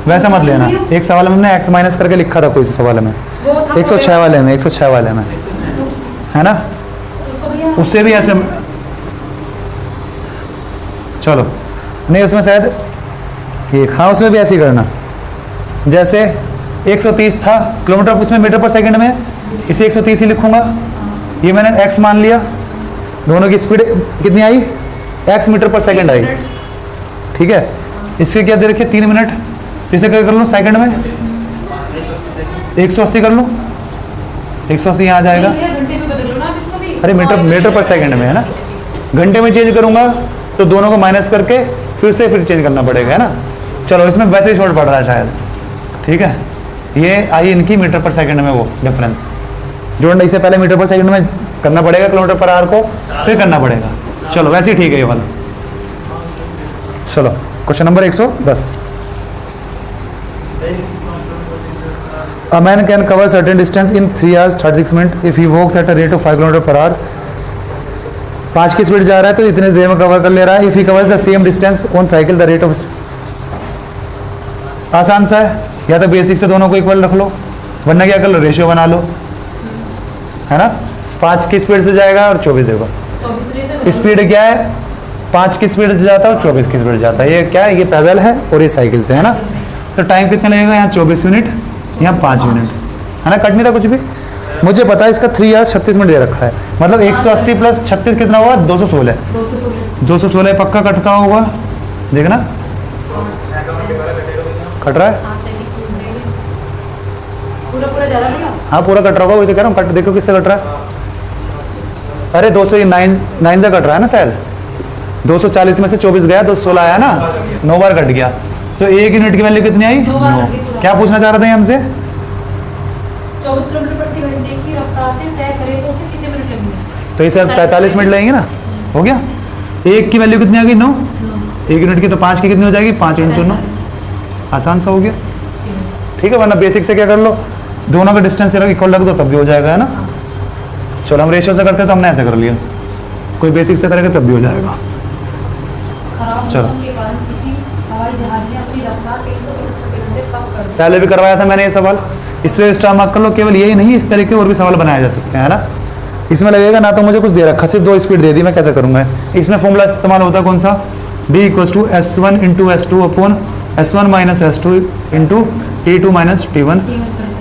वैसा मत लेना। एक सवाल में हमने एक्स माइनस करके लिखा था कोई से सवाल में, वो था 106 वाले में, 106 वाले में, है ना। उसको भैया उससे भी ऐसे, चलो नहीं उसमें शायद एक, हाँ उसमें भी ऐसे ही करना। जैसे 130 था किलोमीटर, उसमें मीटर पर सेकंड में, इसे 130 ही लिखूंगा। ये मैंने एक्स मान लिया, दोनों की स्पीड कितनी आई, एक्स मीटर पर सेकंड आई। ठीक है, इसके क्या दे रखे 3 मिनट, इसे क्या कर लूँ सेकंड में 180 कर लूँ, 180 यहाँ आ जाएगा। भैया घंटे में बदल लो ना आप इसको भी। अरे मीटर पर सेकंड में है ना, घंटे में चेंज करूंगा तो दोनों को माइनस करके फिर चेंज करना पड़ेगा, है ना। चलो इसमें वैसे ही शॉर्ट पड़ रहा है शायद। ठीक है, ये आई इनकी मीटर पर सेकंड में वो डिफरेंस जोड़ना, इसे पहले मीटर पर सेकंड में करना पड़ेगा, किलोमीटर पर आवर को फिर करना पड़ेगा। चलो वैसे ही ठीक है ये वाला। चलो question number 110। A man can cover certain distance in 3 hours 36 minutes if he walks at a rate of 5 km/h। 5 की स्पीड जा रहा है तो इतने देर में कवर कर ले रहा है। If he covers the same distance on cycle the rate of, आसान सा है, या तो बेसिक से दोनों को इक्वल रख लो, वरना क्या कर लो रेशियो बना लो, है ना। 5 की स्पीड से जाएगा और 24 देखो 24 से स्पीड क्या है, 5 की स्पीड से जाता है और 24 की स्पीड से जाता है। ये क्या है, ये पैदल है और ये साइकिल से है ना। तो टाइम कितना लगेगा, यहाँ 24 मिनट, यहाँ 5 मिनट है ना, कट नहीं था कुछ भी। मुझे पता है इसका 3 आवर्स 36 मिनट दे रखा है, मतलब 180 प्लस 36 कितना हुआ, 216। 216 पक्का कटता होगा, देखना कट रहा है। पूरा पूरा ज़्यादा नहीं हो? हाँ पूरा कट रहा होगा, वही तो कह रहा हूँ, कट देखो किससे कट रहा है। अरे 209 से कट रहा है ना शायद, 240 में से 24 गया, 216 आया ना, 9 बार कट गया। तो 1 यूनिट की वैल्यू कितनी आई, 9 बार 9। कट गई पूरा। क्या पूछना चाह रहे थे हमसे, 24 किलोमीटर प्रति घंटे की रफ्तार से तय करें तो उसे कितने मिनट लगेंगे? तो इसे 45 मिनट लगेंगे ना, हो गया। 1 की वैल्यू कितनी आ गई, 9। 1 यूनिट की तो 5 की कितनी हो जाएगी, 5 × 9, आसान सा हो गया। ठीक है, वरना बेसिक से क्या कर लो, दोनों का डिस्टेंस इक्वल रख दो तब भी हो जाएगा, है ना। चलो हम रेशियो से करते हैं तो हमने ऐसे कर लिया, कोई बेसिक से करेगा तब भी हो जाएगा। खराब चलो। मौसम के कारण किसी हवाई जहाज ने अपनी रफ्तार 300 किलोमीटर प्रति घंटे कम कर दी। पहले भी करवाया था मैंने ये सवाल, इसलिए स्टार मार्क कर लो। केवल यही नहीं, इस तरह के और भी सवाल बनाए जा सकते हैं, है ना। इसमें लगेगा ना तो मुझे कुछ दे रखा, सिर्फ 2 स्पीड दे दी, मैं कैसे करूँगा। इसमें फॉर्मूला इस्तेमाल होता है कौन सा, D = S1 × S2 upon S1 - S2 × T2 - T1।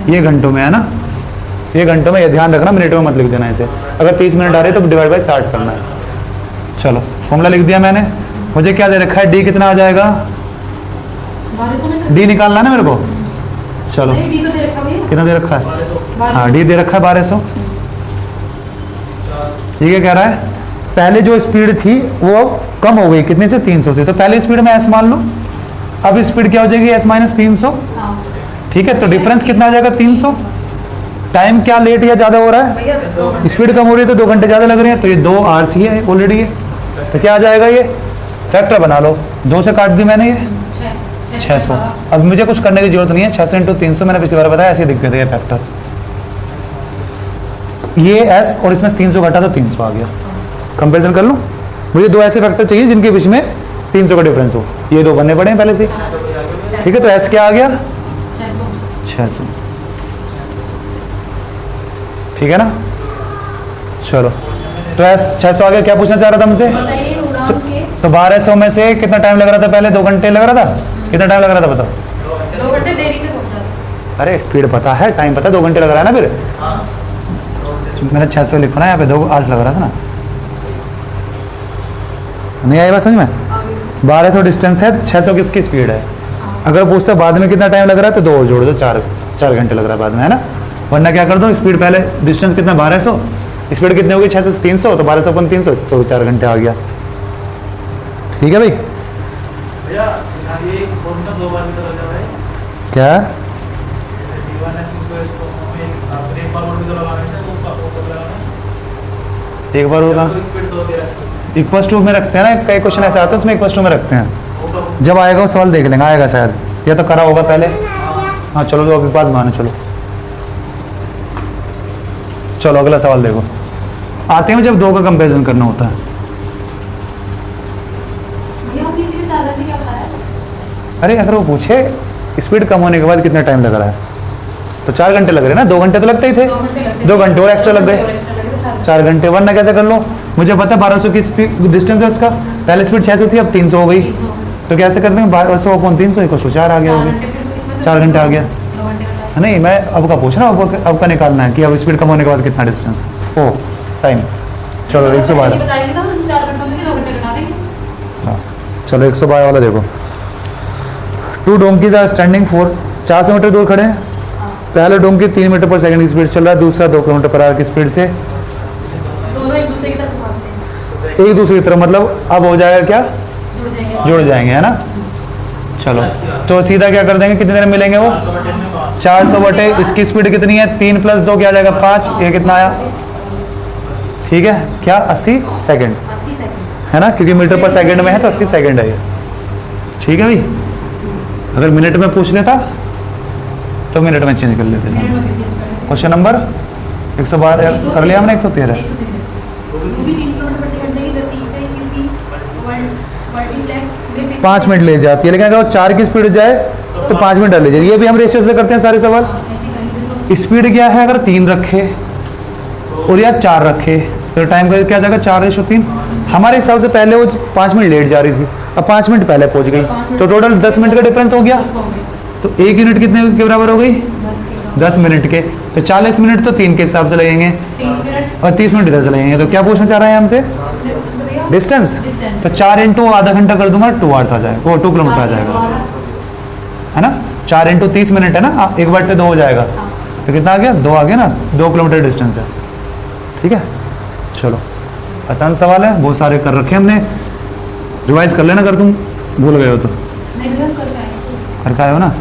ये घंटों में है ना, ये घंटों में, ये ध्यान रखना, मिनटों में मत लिख देना इसे। अगर 30 मिनट आ रहे तो डिवाइड बाई 60 करना है। चलो फॉर्मूला लिख दिया मैंने। मुझे क्या दे रखा है, D कितना आ जाएगा, 1200 मीटर। D निकालना है ना मेरे को। चलो नहीं, D तो दे रखा भैया। कितना दे रखा है, 1200। हाँ D दे रखा है 1200। ठीक है, कह रहा है पहले जो स्पीड थी वो अब कम हो गई, कितने से, 300 से। तो पहले स्पीड में S मान लो, अब स्पीड क्या हो जाएगी, S - 300। हाँ ठीक है, तो डिफरेंस कितना आ जाएगा, 300। टाइम क्या लेट या ज़्यादा हो रहा है, भैया, स्पीड कम हो रही है तो 2 घंटे ज़्यादा लग रहे हैं, तो ये 2 आवर्स ही है ऑलरेडी ये। तो क्या आ जाएगा, ये फैक्टर बना लो, 2 से काट दी मैंने, ये 600। अब मुझे कुछ करने की जरूरत नहीं है, 600 × 300 मैंने पिछली बार बताया, ऐसे दिख गए थे ये फैक्टर। ये S और इसमें 300 घटा तो 300 आ गया। कंपेरिजन कर लूँ, मुझे 2 ऐसे फैक्टर चाहिए जिनके बीच में 300 का डिफरेंस हो, ये 2 बनने पड़े हैं पहले से। ठीक है, तो S क्या आ गया, 600। ठीक है ना। चलो तो S 600 आ गया। क्या पूछना चाह रहा था हमसे, बताइए उड़ान के तो 1200 में से कितना टाइम लग रहा था, पहले 2 घंटे लग रहा था, कितना टाइम लग रहा था बताओ। 2 घंटे देरी से पहुंचा था। अरे स्पीड पता है, टाइम पता है, 2 घंटे लग रहा है ना। फिर मैंने 600 लिखा ना, यहाँ पे 2 आवर्स लग रहा था ना। नहीं आई बात समझ में, 1200 डिस्टेंस है, 600 किसकी स्पीड है। अगर पूछते बाद में कितना टाइम लग रहा है तो 2 और जोड़ दो, 4 घंटे लग रहा है बाद में, है ना। वरना क्या कर दो, स्पीड पहले, डिस्टेंस कितना 1200, स्पीड कितनी होगी 600 से 300, तो 1200 × 300 तो 4 घंटे आ गया। ठीक है भाई, भैया यहाँ ये फोन का 2 बार भी चला जा रहा है। क्या D1S को आपने एक बार और भी तो लगाना है, वो का लगाना है। एक बार होगा, तो स्पीड 2 दे रहा है। =2 में रखते हैं ना, कई क्वेश्चन ऐसे आते हैं उसमें =2 में रखते हैं। जब आएगा वो सवाल देख लेंगे, आएगा शायद, या तो करा होगा पहले। हाँ चलो, तो अभी बात मानो। चलो अगला सवाल देखो, आते हैं जब 2 का कंपैरिजन करना होता है। भैया हम किसी भी 4 घंटे क्या बताया? अरे अगर वो पूछे स्पीड कम होने के बाद कितना टाइम लग रहा है, तो 4 घंटे लग रहे हैं ना, 2 घंटे तो लगते ही थे, 2 घंटे लगते 2 घंटे और एक्स्ट्रा लग गए, 4 घंटे। वरना कैसे कर लो, मुझे पता है 1200 की स्पीड डिस्टेंस है उसका, पहले स्पीड 600 थी, अब 300 हो गई, तो कैसे करते हैं, 1200 × 300 = 4 आ गया, हो गया 4 घंटे आ गया। 2 घंटे का नहीं, मैं अब का पूछ रहा हूँ, अब का निकालना है कि अब स्पीड कम होने के बाद कितना डिस्टेंस, ओ टाइम। चलो 112, बताइए तो हम 4 घंटों में से 2 घंटे घटा देंगे। हाँ चलो 112 वाला देखो। 2 donkeys are standing for, 400 metre दूर खड़े हैं। पहला डोंकी 3 मीटर पर सेकंड की स्पीड चल रहा है, दूसरा 2 किलोमीटर पर आवर की स्पीड से दोनों एक दूसरे की तरफ भागते हैं, एक दूसरे की तरफ, मतलब अब हो जाएगा क्या, जुड़ जाएंगे। जुड़ जाएंगे, है ना। चलो तो सीधा क्या कर देंगे, कितने देर में मिलेंगे वो, 400 बटे इसकी स्पीड कितनी है, 3 + 2 क्या आ जाएगा 5, ये कितना आया, ठीक है क्या, 80 सेकंड 80 सेकंड। है ना, क्योंकि मीटर पर सेकंड में है तो 80 सेकंड है ये। ठीक है भाई, अगर मिनट में पूछ लेता तो मिनट में चेंज कर लेते हैं। क्वेश्चन नंबर 112 कर लिया हमने, 113। वो भी 3 किलोमीटर प्रति घंटे की गति से किसी मल्टीप्लेक्स में 5 मिनट ले जाती है, लेकिन अगर 4 की स्पीड जाए तो 5 मिनट ले जाए। ये भी हम रेशियो से करते हैं सारे सवाल। स्पीड क्या है, अगर 3 रखे और यहाँ 4 रखे, तो टाइम का क्या जाएगा 4:3। हमारे हिसाब से पहले वो 5 मिनट लेट जा रही थी, अब 5 मिनट पहले पहुंच गई, तो टोटल 10 मिनट का डिफरेंस हो गया। तो 1 यूनिट कितने के बराबर हो गई? 10 मिनट के। तो 40 मिनट तो 3 के हिसाब से लगेंगे 30 मिनट और 30 मिनट इधर से लगेंगे। तो क्या पूछना चाह रहे हैं हमसे? डिस्टेंस। तो 4 इंटू आधा घंटा कर दूंगा, 2 आवर्स आ जाएगा, वो 2 किलोमीटर आ जाएगा, है ना। 4 इंटू 30 मिनट है ना, 1/2 हो जाएगा। तो कितना आ गया? 2 आ गया ना, 2 किलोमीटर डिस्टेंस है। ठीक है, चलो आसान सवाल है, बहुत सारे कर रखे हमने, रिवाइज कर लेना अगर तुम भूल गए हो तो। नहीं भी हम करके आए। करके आए हो ना।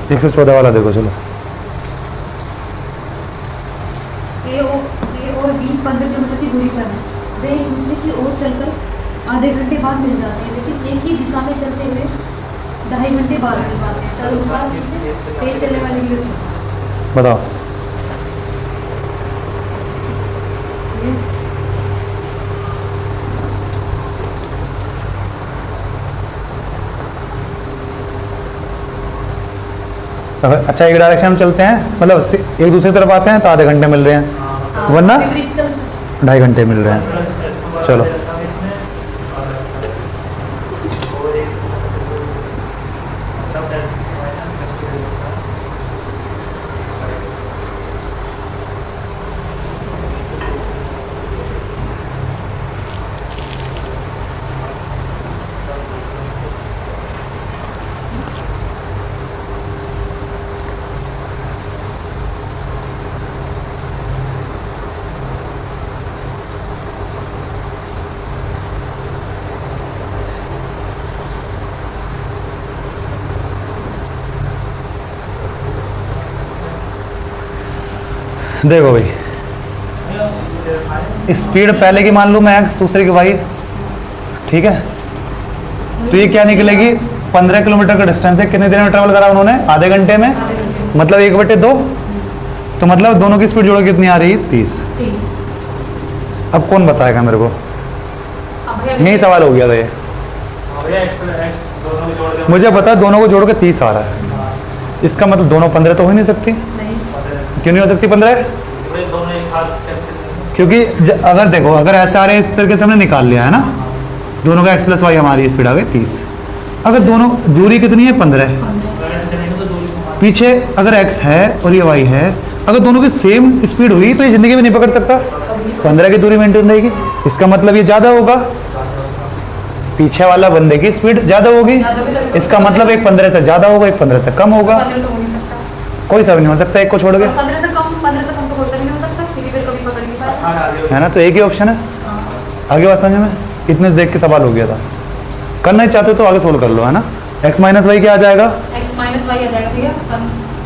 114 वाला देखो, चलो ये और 20-15 किलोमीटर की दूरी पर है, वे एक दूसरे की ओर चलकर आधे घंटे बाद मिल जाते हैं, लेकिन एक ही दिशा में चलते हुए 2.5 घंटे बाद मिल पाते हैं। तदनुसार तेज चलने वाले की बताओ। अच्छा, एक डायरेक्शन में चलते हैं, मतलब एक दूसरी तरफ आते हैं तो आधे घंटे मिल रहे हैं, वरना 2.5 घंटे मिल रहे हैं। चलो देखो भाई, स्पीड पहले की मान लो मैं x, दूसरे की y, ठीक है। तो ये क्या निकलेगी? 15 किलोमीटर का डिस्टेंस है, कितने देर में ट्रेवल करा उन्होंने? आधे घंटे में, मतलब 1/2। तो मतलब दोनों की स्पीड जोड़ के कितनी आ रही है? 30। अब कौन बताएगा मेरे को? यही सवाल हो गया था ये। मुझे पता दोनों को जोड़ के 30 आ रहा है, इसका मतलब दोनों 15 तो हो ही नहीं सकती। क्यों नहीं हो सकती 15? क्योंकि अगर देखो, अगर ऐसे आ रहे हैं इस तरीके से हमने निकाल लिया है ना, दोनों का x + y हमारी स्पीड आ गई 30। अगर दोनों दूरी कितनी है? 15। पीछे अगर x है और ये y है, अगर दोनों की सेम स्पीड हुई तो ये जिंदगी में नहीं पकड़ सकता, 15 की दूरी मेंटेन रहेगी। इसका मतलब ये ज़्यादा होगा, पीछे वाला बंदे की स्पीड ज़्यादा होगी, इसका मतलब एक 15 से ज़्यादा होगा, एक 15 से कम होगा। कोई सा भी नहीं हो सकता एक को छोड़ के, 15 से कम तो होता नहीं हो सकता, फिर कभी पकड़ नहीं पाया, है ना। तो एक ही ऑप्शन है। आगे बात समझ में? इतने से देख के सवाल हो गया था। करना ही चाहते हो तो आगे सोल्व कर लो, है ना। x - y क्या आ जाएगा? x - y आ जाएगा भैया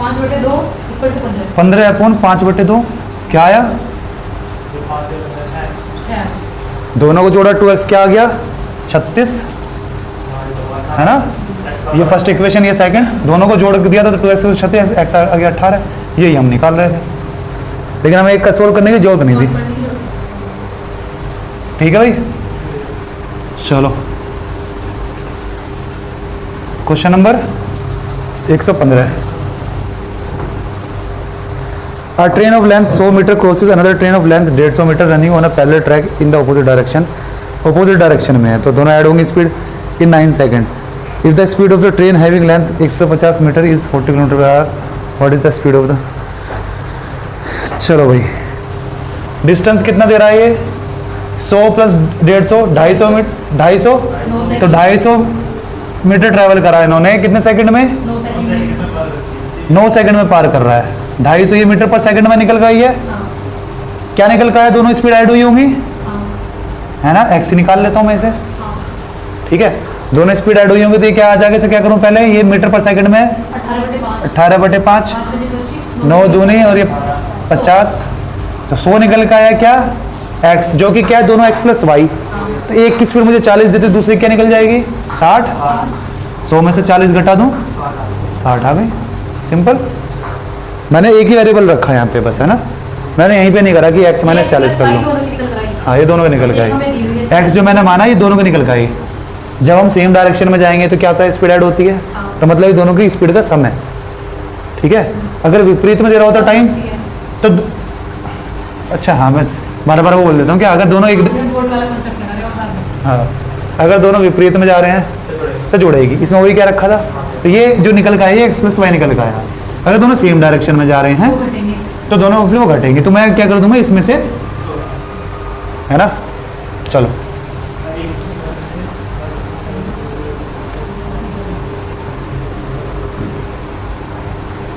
5/2 = 15। 15/5/2 क्या आया? दोनों को जोड़ा 2x क्या आ गया? 36, है ना। ये फर्स्ट इक्वेशन, ये सेकंड, दोनों को जोड़ के दिया था तो 2x + 36, x आ गया 18। यही हम निकाल रहे थे, लेकिन हमें एक का सोल्व करने की जरूरत नहीं थी। ठीक है भाई, चलो question number 115। A train of length 100 meter crosses another train of length 150 meter running on a parallel track in the opposite direction। opposite direction में है तो दोनों ऐड होंगी speed in 9 second. If the speed of the train having length 150 meter is 40 km/h, what is the speed of the? चलो भाई, distance कितना दे रहा है ये? 100 + 150, 250 मीटर, 250। तो 250 मीटर ट्रैवल करा इन्होंने कितने सेकंड में? 9 सेकंड में पार कर रहा है। 250 ये मीटर पर सेकंड में निकल गई है। क्या निकल का है? दोनों स्पीड ऐड हुई होंगी, है ना। x निकाल लेता हूँ मैं इसे, ठीक है। दोनों स्पीड ऐड हुई होंगी तो ये क्या आ जाएगा? इसे क्या करूँ पहले? ये मीटर पर सेकंड में 18/5, 9 दूनी और ये 50, तो 100 निकल का आया क्या? x, जो कि क्या है? दोनों x + y। तो एक की स्पीड मुझे 40 देती, दूसरी क्या निकल जाएगी? 60। 100 में से 40 घटा दूँ, 60 आ गई। सिंपल। मैंने एक ही वेरिएबल रखा है यहाँ पे बस, है ना। मैंने यहीं पे नहीं करा कि x - 40 कर लो। हाँ, ये दोनों का निकल के आई। x जो मैंने माना ये दोनों का निकल के आई। जब हम सेम डायरेक्शन में जाएंगे तो क्या होता है? स्पीड ऐड होती है, तो मतलब ये दोनों की स्पीड का सम है, ठीक है। अगर विपरीत में दे रहा होता टाइम तो अच्छा हाँ, मैं बार बार वो बोल देता हूँ कि अगर दोनों एक बोर्ड वाला कॉन्सेप्ट लगा रहे हो बार में। हाँ, अगर दोनों विपरीत में जा रहे हैं तो जुड़ेगी। इसमें वही क्या रखा था, तो ये जो निकल का है ये एक्सप्रेस वाई निकल का आया। अगर दोनों सेम डायरेक्शन में जा रहे हैं वो घटेंगे। तो दोनों फिर वो घटेंगे। तो मैं क्या कर दूंगा इसमें से, है ना। चलो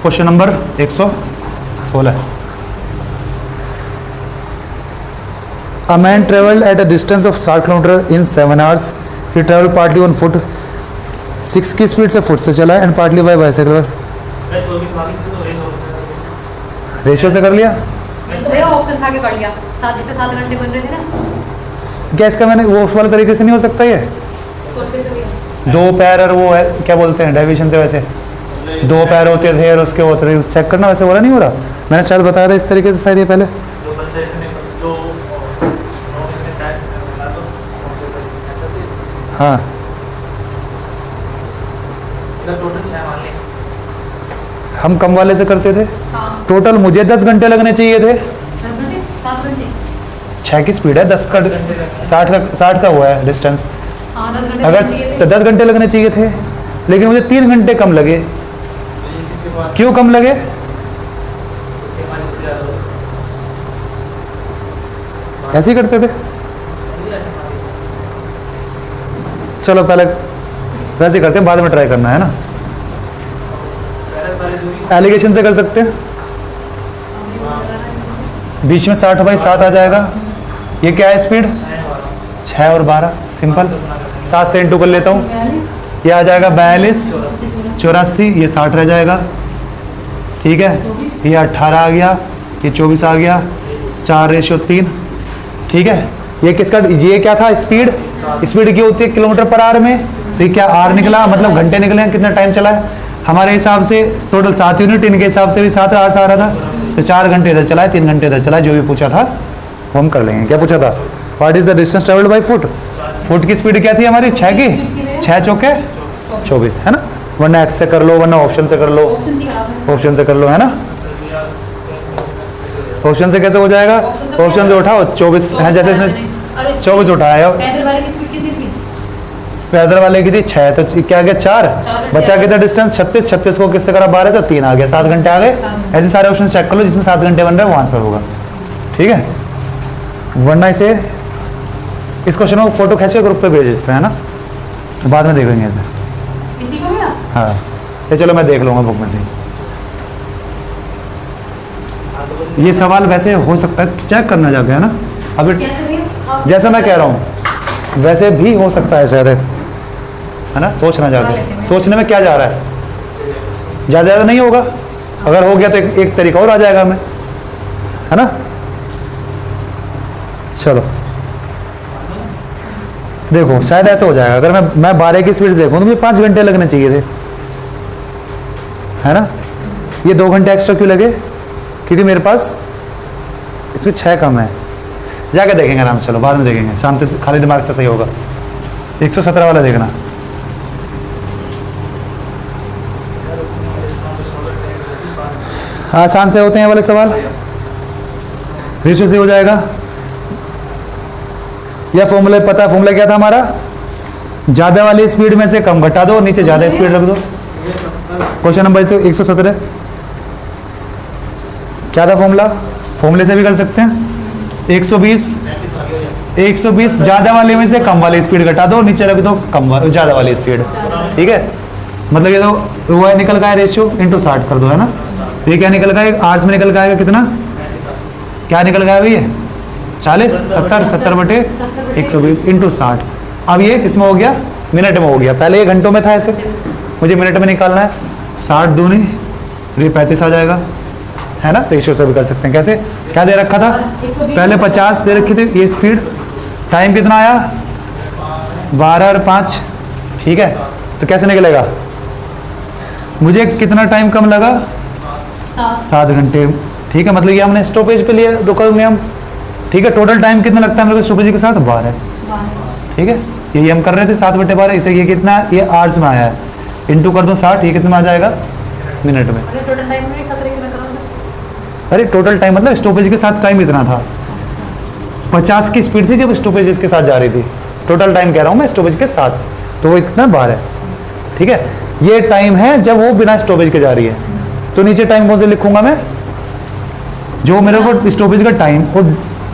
question number 116। A man traveled at a distance of 60 kilometre in 7 hours. He traveled partly on foot, 6 की स्पीड से फुट से चला एंड पार्टली बाय बाइसाइकिल। मैं 24 वाली थी तो रेस हो गया। रेशियो से कर लिया तो भैया ऑप्शन आगे कर लिया, 7 जैसे 7 घंटे बन रहे थे ना। क्या इसका मैंने वो उस वाले तरीके से नहीं हो सकता ये, सोचते थे भैया। दो पैर और वो है क्या बोलते हैं डेविएशन से, वैसे दो पैर होते थे और उसके होते थे, चेक करना वैसे बोला नहीं हो रहा। मैंने शायद बताया था इस तरीके से शायद ये पहले। जो बंदे ने जो 9 घंटे चाय मिला तो हाँ इधर टोटल 6 मान लें। हम कम वाले से करते थे। हाँ, टोटल मुझे 10 घंटे लगने चाहिए थे। 10 घंटे 7 घंटे। 6 की स्पीड है, 10 का 60 का हुआ है डिस्टेंस। हाँ 10 घंटे अगर चाहिए तो थे। 10 घंटे लगने चाहिए थे, लेकिन मुझे 3 घंटे कम लगे। किसके पास क्यों कम लगे? हमारी स्पीड ज़्यादा हो। ऐसे ही करते थे। चलो पहले वैसे करते हैं, बाद में ट्राई करना है ना। पहले सारी दूरी एलिगेशन से कर सकते हैं। बीच में 60/7 आ जाएगा। ये क्या है स्पीड? 6 और 12 सिंपल। 7 से इंटू कर लेता हूँ, 42 ये आ जाएगा 42 से 84, ये 60 रह जाएगा। ठीक है, ये 18 आ गया, ये 24 आ गया, 4:3। ठीक है, ये किसका, ये क्या था स्पीड? स्पीड की होती है किलोमीटर पर आवर में, तो ये क्या आर निकला, मतलब घंटे निकले हैं, कितना टाइम चला है हमारे हिसाब से टोटल 7 यूनिट, इनके हिसाब से भी 7 आवर्स आ रहा था। तो 4 घंटे इधर चला है, 3 घंटे इधर चला है। जो भी पूछा था वो हम कर लेंगे। क्या पूछा था? What is the distance travelled by foot? Foot की स्पीड क्या थी हमारी? 6 की, 6 चौके 24, है ना। वरना एक्स से कर लो, वरना ऑप्शन से कर लो, ऑप्शन की खराब है। ऑप्शन से कर लो, है ना। ऑप्शन से कैसे हो जाएगा? ऑप्शन से उठाओ 24 है, जैसे इसने 24 उठाया, पैदल वाले की स्पीड कितनी थी? पैदल वाले की थी 6, तो क्या आ गया 4, बचा कितना डिस्टेंस? 36, 36 को किससे करा 12 तो 3 आ गया, 7 घंटे आ गए। ऐसे सारे ऑप्शन चेक कर लो जिसमें 7 घंटे बन रहे हैं, वो आंसर होगा। ठीक है, वरना इसे इस क्वेश्चन को फोटो खींच के ग्रुप पे भेज इस पे, है ना, बाद में देखेंगे ऐसे। किसी को भी आप? हाँ, ये चलो मैं देख लूँगा बुक में से। ये सवाल वैसे हो सकता है, चेक करना जाके, है ना। अभी कैसे भैया? आप- जैसा मैं कह रहा हूँ वैसे भी हो सकता है शायद, है ना। सोचना जाके, सोचने में क्या जा रहा है, ज़्यादा नहीं होगा। अगर हो गया तो एक तरीका और आ जाएगा हमें, है ना। चलो देखो, शायद ऐसा हो जाएगा। अगर मैं 12 की स्पीड देखूँ तो मुझे 5 घंटे लगने चाहिए थे, है ना। ये 2 घंटे एक्स्ट्रा क्यों लगे? क्योंकि मेरे पास इसमें 6 कम है। जाके देखेंगे आराम से, चलो बाद में देखेंगे, शाम से खाली दिमाग से सही होगा। 117 वाला देखना। आसान से होते हैं वाले सवाल, रेशियो से हो जाएगा। यह फॉर्मूला पता है, फॉर्मूला क्या था हमारा? ज़्यादा वाली स्पीड में से कम घटा दो, नीचे ज़्यादा स्पीड रख दो। क्वेश्चन नंबर 117 क्या था फॉर्मूला? फॉर्मूले से भी कर सकते हैं। 120 ज़्यादा वाले में से कम वाली स्पीड घटा दो, नीचे रख दो ज़्यादा वाली स्पीड। ठीक है, मतलब ये तो वो निकल का है रेशियो इंटू 60 कर दो, है ना। तो ये क्या निकल का है? आर्ट्स में निकल का आएगा कितना? क्या निकल का है भैया? 40, 70 बटे 120 इंटू 60। अब ये किसमें हो गया? मिनट में हो गया। पहले ये घंटों में था, ऐसे मुझे मिनट में निकालना है। 60 दूनी ये 35 आ जाएगा, है ना। रेशियो से भी कर सकते हैं। कैसे? क्या दे रखा था? पहले 50 दे रखी थी ये स्पीड। टाइम कितना आया? 12 और 5। ठीक है, तो कैसे निकलेगा? मुझे कितना टाइम कम लगा? 7 घंटे। ठीक है, मतलब ये हमने स्टॉपेज पे लिया, रुका हुए हम। ठीक है, टोटल टाइम कितना लगता है मेरे को स्टॉपेज के साथ? 12। ठीक है, यही हम कर रहे थे 7/12। इसे ये कितना? ये आवर्स में आया है, इंटू कर दो 60, ये कितना आ जाएगा? मिनट में। टोटल टाइम में 17 किलोमीटर अरे टोटल टाइम मतलब स्टॉपेज के साथ टाइम इतना था। 50 की स्पीड थी जब स्टॉपेज इसके साथ जा रही थी। टोटल टाइम कह रहा हूँ मैं स्टॉपेज के साथ, तो वो कितना 12 है। ठीक है, ये टाइम है जब वो बिना स्टॉपेज के जा रही है। तो नीचे टाइम कौन से लिखूंगा मैं, जो मेरे को स्टॉपेज का टाइम और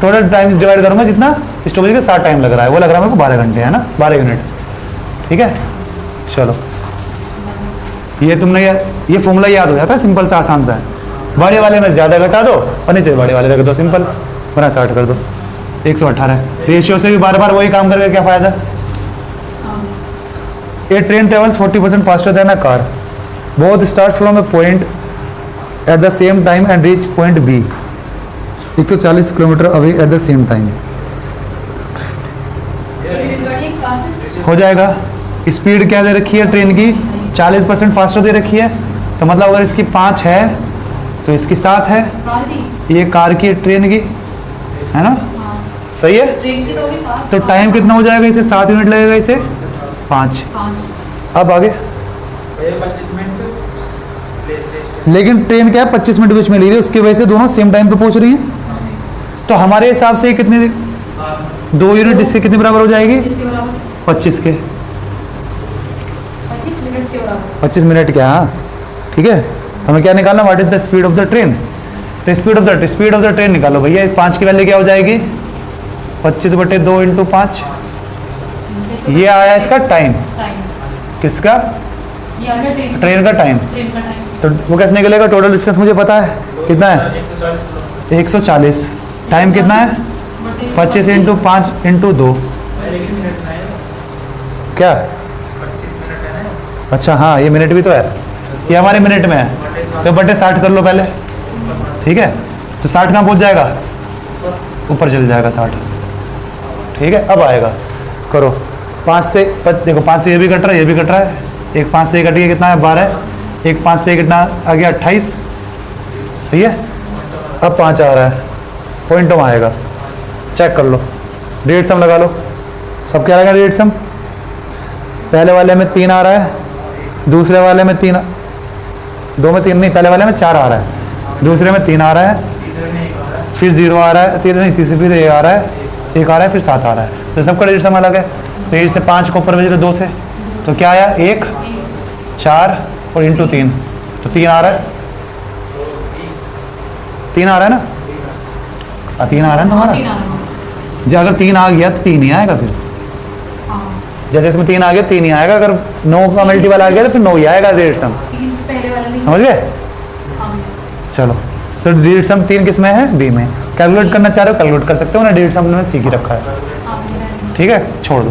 टोटल टाइम डिवाइड करूंगा जितना स्टॉपेज के साथ टाइम लग रहा है, वो लग रहा है मेरे को 12 घंटे है ना, 12 यूनिट। ठीक है, चलो ये तुमने ये फॉर्मूला याद हो जाता है, सिंपल सा आसान सा है। बड़े वाले में ज़्यादा घटा दो और नीचे बड़े वाले रख दो, सिंपल, बना 60 कर दो। 118 रेशियो से भी बार बार वही काम करके क्या फ़ायदा। A train travels 40% faster than a car, both start from A point at the same time and reach point B 140 kilometre away at the same time. हो जाएगा। स्पीड क्या दे रखी है ट्रेन की, 40% फास्टर दे रखी है, तो मतलब अगर इसकी 5 है तो इसकी 7 है, ये कार की ट्रेन की है ना, सही है। तो टाइम कितना हो जाएगा, इसे 7 यूनिट लगेगा, इसे 5। अब आगे, 25 मिनट से लेकिन ट्रेन क्या है 25 मिनट बीच में ले रही है, उसकी वजह से दोनों सेम टाइम पे पहुंच रही हैं। तो हमारे हिसाब से कितने 2 यूनिट इसके कितने बराबर हो जाएगी, 25 के 25 मिनट क्या। हाँ ठीक है, हमें क्या निकालना, what is the speed of the train. तो स्पीड ऑफ द ट्रेन निकालो भैया। 5 की वैल्यू क्या हो जाएगी, 25/2 × 5। ये आया इसका टाइम, किसका, ट्रेन का टाइम। तो वो कैसे निकलेगा, टोटल डिस्टेंस मुझे पता है कितना है, 140। टाइम कितना है, 25 × 5 × 2 क्या, अच्छा हाँ ये मिनट भी तो है, ये हमारे मिनट में है, तो बटे 60 कर लो पहले। ठीक है, तो 60 कहाँ पहुँच जाएगा, ऊपर चल जाएगा 60। ठीक है, अब आएगा, करो 5 से देखो 5 से ये भी कट रहा है, ये भी कट रहा है। एक 5 से कट गया कितना है, 12। एक 5 से कितना आ गया, 28। सही है, अब 5 आ रहा है, पॉइंट में आएगा, चेक कर लो, डेट सम लगा लो। सब क्या रहेगा डेट सम, पहले वाले में 3 आ रहा है, दूसरे वाले में 3, 2 में 3 नहीं, पहले वाले में 4 आ रहा है, दूसरे में 3 आ रहा है, फिर 0 आ रहा है, तीसरे फिर 1 आ रहा है, 1 आ रहा है, फिर 7 आ रहा है। तो सबका डेट सम अलग है। तो 1 से 5 को ऊपर भेज दो 2 से, तो क्या आया, 1 4 और × 3, तो 3 आ रहा है, 3 आ रहा है ना, 3 आ रहा है तुम्हारा। जब अगर 3 आ गया तो 3 ही आएगा, फिर जैसे इसमें 3 आ गया 3 ही आएगा, अगर 9 का मल्टीपल आ गया तो फिर 9 ही आएगा डेट सम, समझ गए। चलो, तो डेट सम 3 किस में है, बी में। कैलकुलेट करना चाह रहे हो कैलकुलेट कर सकते हो ना, डेट सम में सीख ही रखा है। ठीक है, छोड़ दो,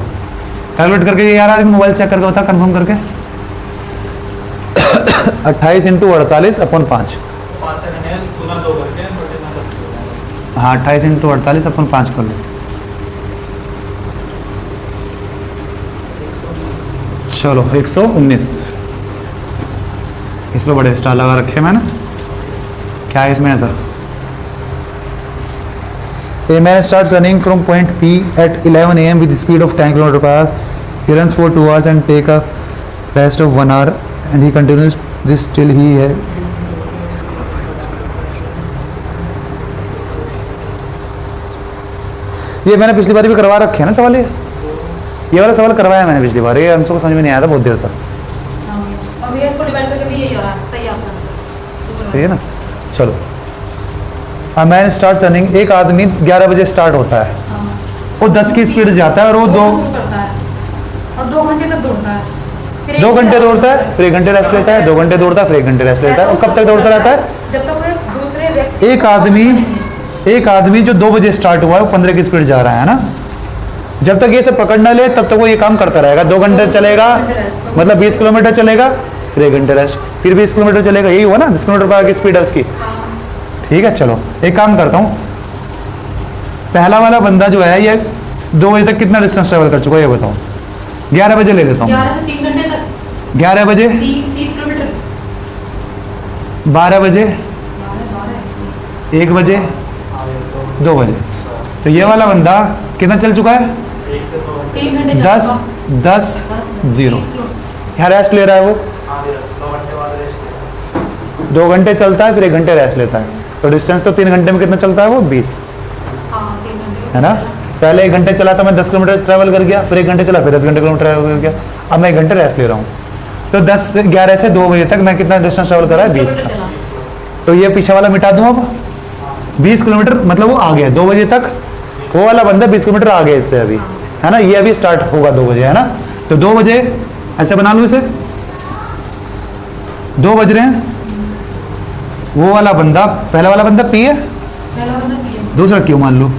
कैलकुलेट करके ये यार मोबाइल चेक करके बता, कंफर्म करके। 28 × 48/5। हाँ 28 × 48/5 कर लो। चलो 119। इस पर बड़े स्टार लगा रखे मैंने, क्या है इसमें ऐसा। A man starts running from point P at 11 AM with the speed of 10 km/h. He runs for 2 hours and take a rest of 1 hour, and he continues this till he है। ये मैंने पिछली बार भी करवा रखे है ना सवाल, ये वाला सवाल करवाया मैंने पिछली बार, ये हमको समझ में नहीं आया था बहुत देर तक। सही है ना, चलो। A man starts running, एक आदमी 11 बजे स्टार्ट होता है, वो 10 की स्पीड से जाता है और वो 2 घंटे तक दौड़ता है, 2 घंटे दौड़ता है, फिर 1 घंटे रेस्ट लेता है, 2 घंटे दौड़ता है, फिर 1 घंटे रेस्ट लेता है। और कब तक दौड़ता रहता है, जब तक वो दूसरे व्यक्ति एक आदमी जो 2 बजे स्टार्ट हुआ है वो 15 की स्पीड जा रहा है ना, जब तक ये सब पकड़ ना ले तब तक वो ये काम करता रहेगा। 2 घंटे चलेगा मतलब 20 किलोमीटर चलेगा, फिर 1 घंटे रेस्ट, फिर 20 किलोमीटर चलेगा, यही हुआ ना 10 किलोमीटर की स्पीड है उसकी। ठीक है, चलो एक काम करता हूँ, पहला वाला बंदा जो है ये 2 बजे तक कितना डिस्टेंस ट्रेवल कर चुका है ये बताओ। 11 बजे ले लेता हूँ, 11 से 3 घंटे तक, 11 बजे 30 किलोमीटर, 12 बजे 1 बजे 2 बजे। तो ये वाला बंदा कितना चल चुका है, 3 घंटे 10 0। यहाँ रेस्ट ले रहा है वो, 2 घंटे चलता है फिर 1 घंटे रेस्ट लेता है। तो डिस्टेंस तो 3 घंटे में कितना चलता है वो 20, हाँ 3 घंटे है ना। पहले 1 घंटे चला तो मैं 10 किलोमीटर ट्रैवल कर गया, फिर 1 घंटे चला फिर 10 घंटे किलोमीटर ट्रैवल कर गया। अब मैं 1 घंटे रेस्ट ले रहा हूँ, तो 11 से 2 बजे तक मैं कितना डिस्टेंस ट्रैवल करा है 20 किलोमीटर का। चला। तो ये पीछे वाला मिटा दूँ अब, 20 किलोमीटर मतलब वो आ गया 2 बजे तक, वो वाला बंदा 20 किलोमीटर आ गया इससे अभी, है ना। ये अभी स्टार्ट होगा 2 बजे, है ना। तो 2 बजे ऐसे बना लूँ इसे, 2 बज रहे हैं, वो वाला बंदा, पहला वाला बंदा पी है, पहला बंदा पीएम दूसरा क्यों मान लो,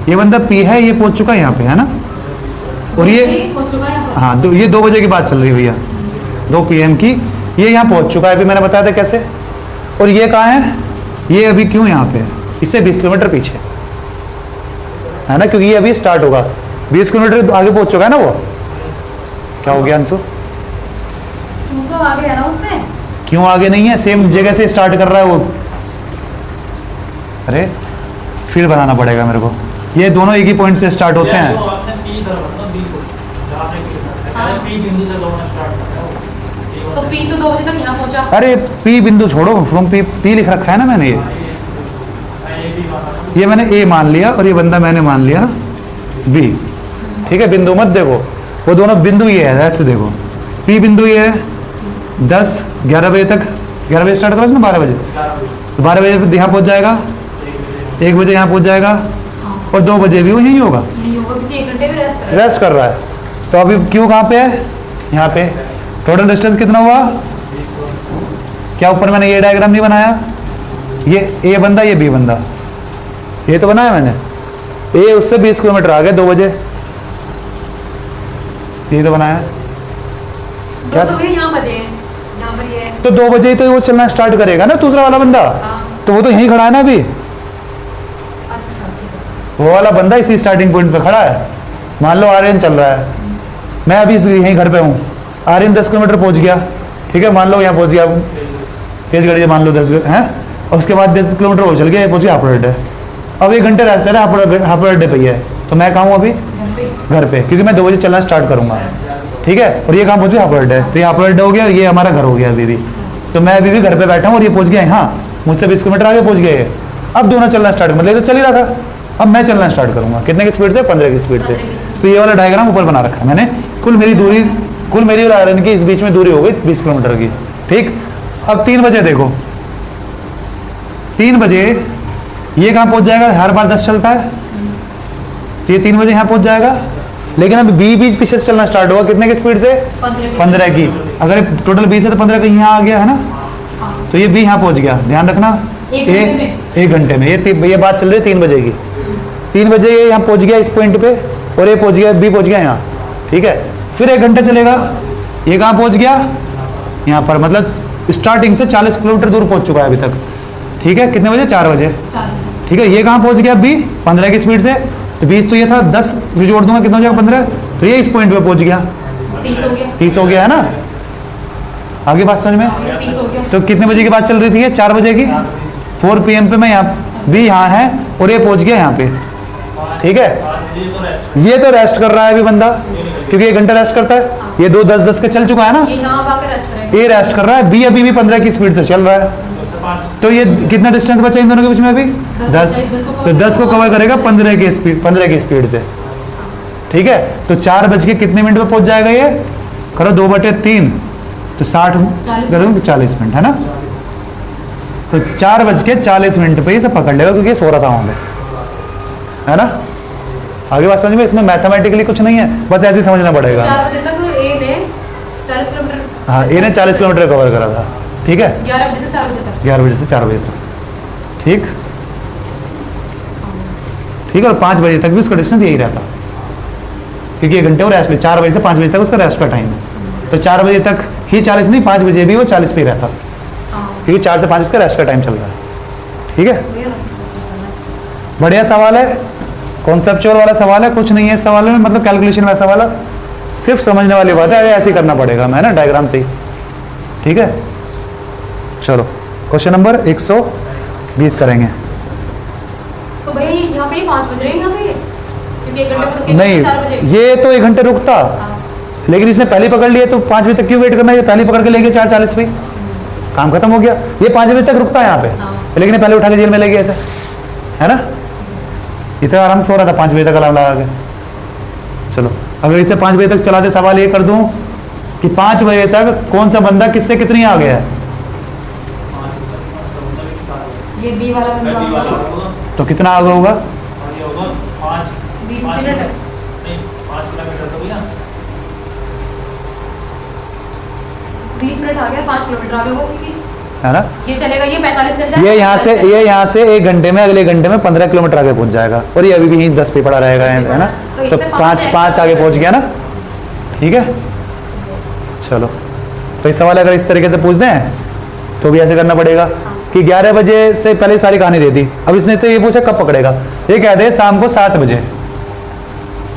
ये बंदा पी है, ये पहुंच चुका है यहाँ पे, है ना। और ये पहुंच चुका है यहाँ पर। हाँ, ये 2 बजे की बात चल रही है भैया, 2 PM की, ये यहाँ पहुंच चुका है, अभी मैंने बताया था कैसे। और ये कहाँ है, ये अभी क्यों यहाँ पे है, इससे 20 किलोमीटर पीछे, है ना, क्योंकि ये अभी स्टार्ट होगा, 20 किलोमीटर आगे पहुंच चुका है ना वो। क्या हो गया अंशु, तू तो आगे है ना उससे। क्यों आगे नहीं है, सेम जगह से स्टार्ट कर रहा है वो। अरे फिर बनाना पड़ेगा मेरे को, ये दोनों एक ही पॉइंट से स्टार्ट होते हैं। वो आपने पी तरफ ना, बी को जहाँ पे क्लिक करना है, पी बिंदु से दौड़ना स्टार्ट करना है वो। तो पी तो 2 बजे तक यहाँ पहुंचा। अरे पी बिंदु छोड़ो, फ्रॉम पी, पी लिख रखा है ना मैंने, ये मैंने ए मान लिया और ये बंदा मैंने मान लिया बी, ठीक है। बिंदु मत देखो, वो दोनों बिंदु ये है, ऐसे देखो, पी बिंदु ये है 11 बजे तक, 11 बजे स्टार्ट करो ना, 12 बजे, 12 बजे यहाँ पहुँच जाएगा, 1 बजे यहाँ पहुँच जाएगा, और 2 बजे भी वो यहीं होगा, नहीं होगा क्योंकि 1 घंटे में रेस्ट रेस्ट कर रहा है। तो अभी क्यू कहाँ पे है, यहाँ पे। टोटल डिस्टेंस कितना हुआ, क्या ऊपर मैंने ये डायग्राम नहीं बनाया, ये ए बंदा, ये बी बंदा, ये तो बनाया मैंने। ए उससे 20 किलोमीटर आ गए 2 बजे, ये तो बनाया। क्या? तो यहाँ बजे हैं, यहाँ पर ये है। तो 2 बजे ही तो वो चलना स्टार्ट करेगा ना दूसरा वाला बंदा, हाँ तो वो तो यहीं खड़ा है ना अभी, अच्छा ठीक है। वो वाला बंदा इसी स्टार्टिंग पॉइंट पे खड़ा है। मान लो आर्यन चल रहा है, मैं अभी यहीं घर पे हूँ, आर्यन 10 किलोमीटर पहुँच गया, ठीक है, मान लो यहाँ पहुँच गया, तेज गाड़ी मान लो 10 हैं, और उसके बाद 10 किलोमीटर वो चल गया, पहुँच गया हापुड़ अड्डे। अब 1 घंटे रास्ता है, हापुड़ अड्डे पे ही है, तो मैं कहाँ हूँ अभी घर पे, क्योंकि मैं 2 बजे चलना स्टार्ट करूँगा, ठीक है। और ये कहाँ पहुँचे, हापुड़ अड्डे, तो ये हापुड़ अड्डे हो गया, ये हमारा घर हो गया अभी भी। तो मैं अभी भी घर पे बैठा हूँ और ये पहुँच गया यहाँ, मुझसे 20 किलोमीटर आगे पहुँच गए। अब दोनों चलना स्टार्ट, मतलब तो चल ही रहा था, अब मैं चलना स्टार्ट करूँगा, कितने की स्पीड से, 15 की स्पीड से। तो ये वाला डायग्राम ऊपर बना रखा है मैंने, कुल मेरी और आर्यन की इस बीच में दूरी हो गई 20 किलोमीटर की, ठीक। अब 3 बजे देखो, 3 बजे ये कहाँ पहुँच जाएगा, हर बार 10 चलता है, तो ये 3 बजे यहाँ पहुँच जाएगा। लेकिन अब बी बीच पीछे से चलना स्टार्ट होगा, कितने की स्पीड से, 15 की। अगर टोटल 20 है तो 15 का यहाँ आ गया है ना, तो ये बी यहाँ पहुँच गया, ध्यान रखना। 1 घंटे में, ये बात चल रही है 3 बजे की। 3 बजे ये यहाँ पहुँच गया इस पॉइंट पे, और ये पहुँच गया, बी पहुँच गया यहाँ, ठीक है। फिर 1 घंटा चलेगा, ये कहाँ पहुँच गया, यहाँ पर, मतलब स्टार्टिंग से 40 किलोमीटर दूर पहुँच चुका है अभी तक, ठीक है। कितने बजे, 4 बजे, ठीक है। ये कहाँ पहुँच गया बी, 15 की स्पीड से, तो 20 तो ये था, 10 फिर जोड़ दूंगा, कितना हो जाएगा 15, तो ये इस पॉइंट पे पहुँच गया, 30 हो गया है ना। आगे बात समझ में, 30 हो गया। तो कितने बजे की बात चल रही थी, ये 4 बजे की, 4 PM पे मैं यहाँ, बी यहाँ है और ये पहुँच गया यहाँ पे, ठीक है। ये तो रेस्ट कर रहा है अभी बंदा, क्योंकि 1 घंटा रेस्ट करता है, ये 2 10 के चल चुका है ना, ये यहाँ आकर रेस्ट करेगा। ये रेस्ट कर रहा है, बी अभी भी 15 की स्पीड से चल रहा है। तो ये कितना डिस्टेंस बचा इन दोनों के बीच में अभी, 10, तो 10 को कवर करेगा 15 की स्पीड से, ठीक है। तो 4 बज के कितने मिनट में पहुंच जाएगा ये, करो 2/3, तो 60 करो 40 मिनट, है ना। तो 4 बज के 40 मिनट पे ये सब पकड़ लेगा, क्योंकि ये सो रहा था वहां पे, है ना। आगे बात समझ में, इसमें मैथमेटिकली कुछ नहीं है, बस ऐसे ही समझना पड़ेगा। 4 बजे तक ए ने 40 किलोमीटर, हाँ, ए ने 40 किलोमीटर कवर करा था, ठीक है। 11 बजे से 4 बजे तक, 11 बजे से 4 बजे तक, ठीक, ठीक है। और 5 बजे तक भी उसका डिस्टेंस यही रहता, क्योंकि 1 घंटे और रेस्ट, 4 बजे से 5 बजे तक उसका रेस्ट का टाइम है। तो 4 बजे तक ही 40 नहीं, 5 बजे भी वो 40 पे ही रहता, क्योंकि 4 से 5 उसका रेस्ट का टाइम चल रहा है, ठीक है। बढ़िया सवाल है, कॉन्सेप्चुअल वाला सवाल है, कुछ नहीं है इस सवाल में, मतलब कैलकुलेशन वाला सवाल है, सिर्फ समझने वाली बात है, ऐसे ही करना पड़ेगा मैं ना, डायग्राम से ही, ठीक है। चलो क्वेश्चन नंबर 120 करेंगे। तो भाई यहाँ पे 5 बज रहे हैं, यहाँ पे क्योंकि 1 घंटे रुक के नहीं, 4 बजे। ये तो 1 घंटे रुकता, लेकिन इसने पहले पकड़ लिया, तो 5 बजे तक क्यों वेट करना है, ये पहले पकड़ के लेंगे 4:40 पे, काम खत्म हो गया। ये 5 बजे तक रुकता है यहाँ पे, लेकिन ये पहले उठा के जेल में ले गया ऐसे, है ना। इतना आराम से सो रहा था 5 बजे तक अलार्म लगा के। चलो अगर इसे 5 बजे तक चला दे, सवाल ये कर दूं कि 5 बजे तक कौन सा बंदा किससे कितनी आ गया है, ये बी वाला बंदा तो कितना आगे होगा? और ये होगा 20 5 मिनट। नहीं 5 किलोमीटर तो भैया 20 मिनट आ गया, 5 किलोमीटर आगे वो, क्योंकि है ना। ये चलेगा, ये 45 चल जाएगा। ये यहाँ से 1 घंटे में, अगले घंटे में 15 किलोमीटर आगे पहुंच जाएगा, और ये अभी भी यहीं 10 पे पड़ा रहेगा, है ना। तो 5 आगे पहुंच गया ना, ठीक है। चलो तो इस सवाल अगर इस तरीके से पूछ दें तो भी ऐसे करना पड़ेगा कि 11 बजे से पहले सारी कहानी दे दी। अब इसने तो ये पूछा कब पकड़ेगा, ये कह दे शाम को 7 बजे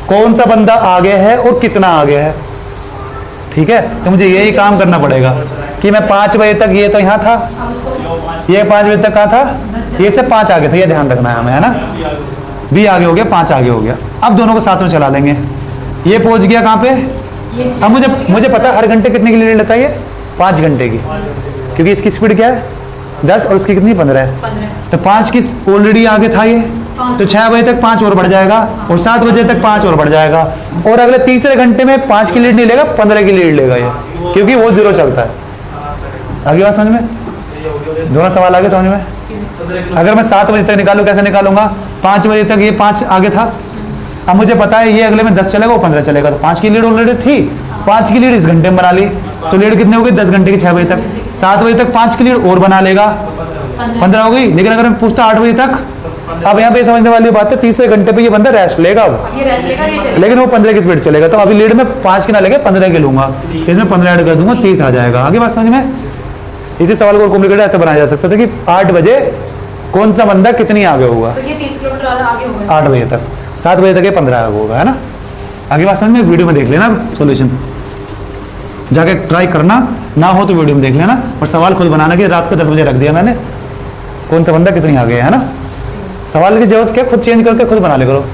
कौन सा बंदा आगे है और कितना आगे है, ठीक है। तो मुझे यही काम करना पड़ेगा कि मैं 5 बजे तक, ये तो यहाँ था, अब उसको ये 5 बजे तक कहाँ था, ये से 5 आगे था, ये ध्यान रखना है हमें, है ना। भी आगे हो गया, 5 आगे हो गया। अब दोनों को साथ में चला लेंगे। ये पहुंच गया कहाँ पे, ये अब मुझे पता है हर घंटे कितने की लीड लेता है ये, 5 घंटे की, क्योंकि इसकी स्पीड क्या है 10 और उसकी कितनी 15 है। 15 तो 5 की ऑलरेडी आगे था ये, तो 6 बजे तक 5 और बढ़ जाएगा, और 7 बजे तक 5 और बढ़ जाएगा, और अगले तीसरे घंटे में 5 की लीड नहीं लेगा, 15 की लीड लेगा ये, क्योंकि वो 0 चलता है। आगे बात समझ में, दोनों सवाल आगे समझ में। अगर मैं 7 बजे तक निकालूं, कैसे निकालूंगा, 5 बजे तक ये 5 आगे था, अब मुझे पता है ये अगले में 10 चलेगा, वो 15 चलेगा, तो 5 की लीड ऑलरेडी थी, 5 की लीड इस घंटे में बना ली, तो लीड कितने हो गई 10 घंटे की 6 बजे तक। 7 बजे तक 5 की लीड और बना लेगा, 15 हो गई। लेकिन अगर मैं पूछता 8 बजे तक, अब यहाँ पे समझने वाली बात है, तीसरे घंटे पे ये बंदा रेस्ट लेगा अब, ये रेस्ट लेगा, ये चलेगा। लेकिन वो 15 की स्पीड चलेगा, तो अभी लीड में 5 की ना लेके 15 की लूंगा, इसमें 15 ऐड कर दूंगा, 30 आ जाएगा। आगे बात समझ में। इसी सवाल को कॉम्प्लिकेटेड ऐसे बनाया जा सकता था कि 8 बजे कौन सा बंदा कितनी आगे होगा, तो ये 30 किलोमीटर आगे होगा 8 बजे तक, 7 बजे तक ये 15 आगे होगा, है ना। आगे बात समझ में। वीडियो में देख लेना सॉल्यूशन, जाके ट्राई करना, ना हो तो वीडियो में देख लेना, और सवाल खुद बनाना कि रात को 10 बजे रख दिया मैंने, कौन सा बंदा कितनी आगे है ना। सवाल की जरूरत क्या, खुद चेंज करके खुद बना ले करो,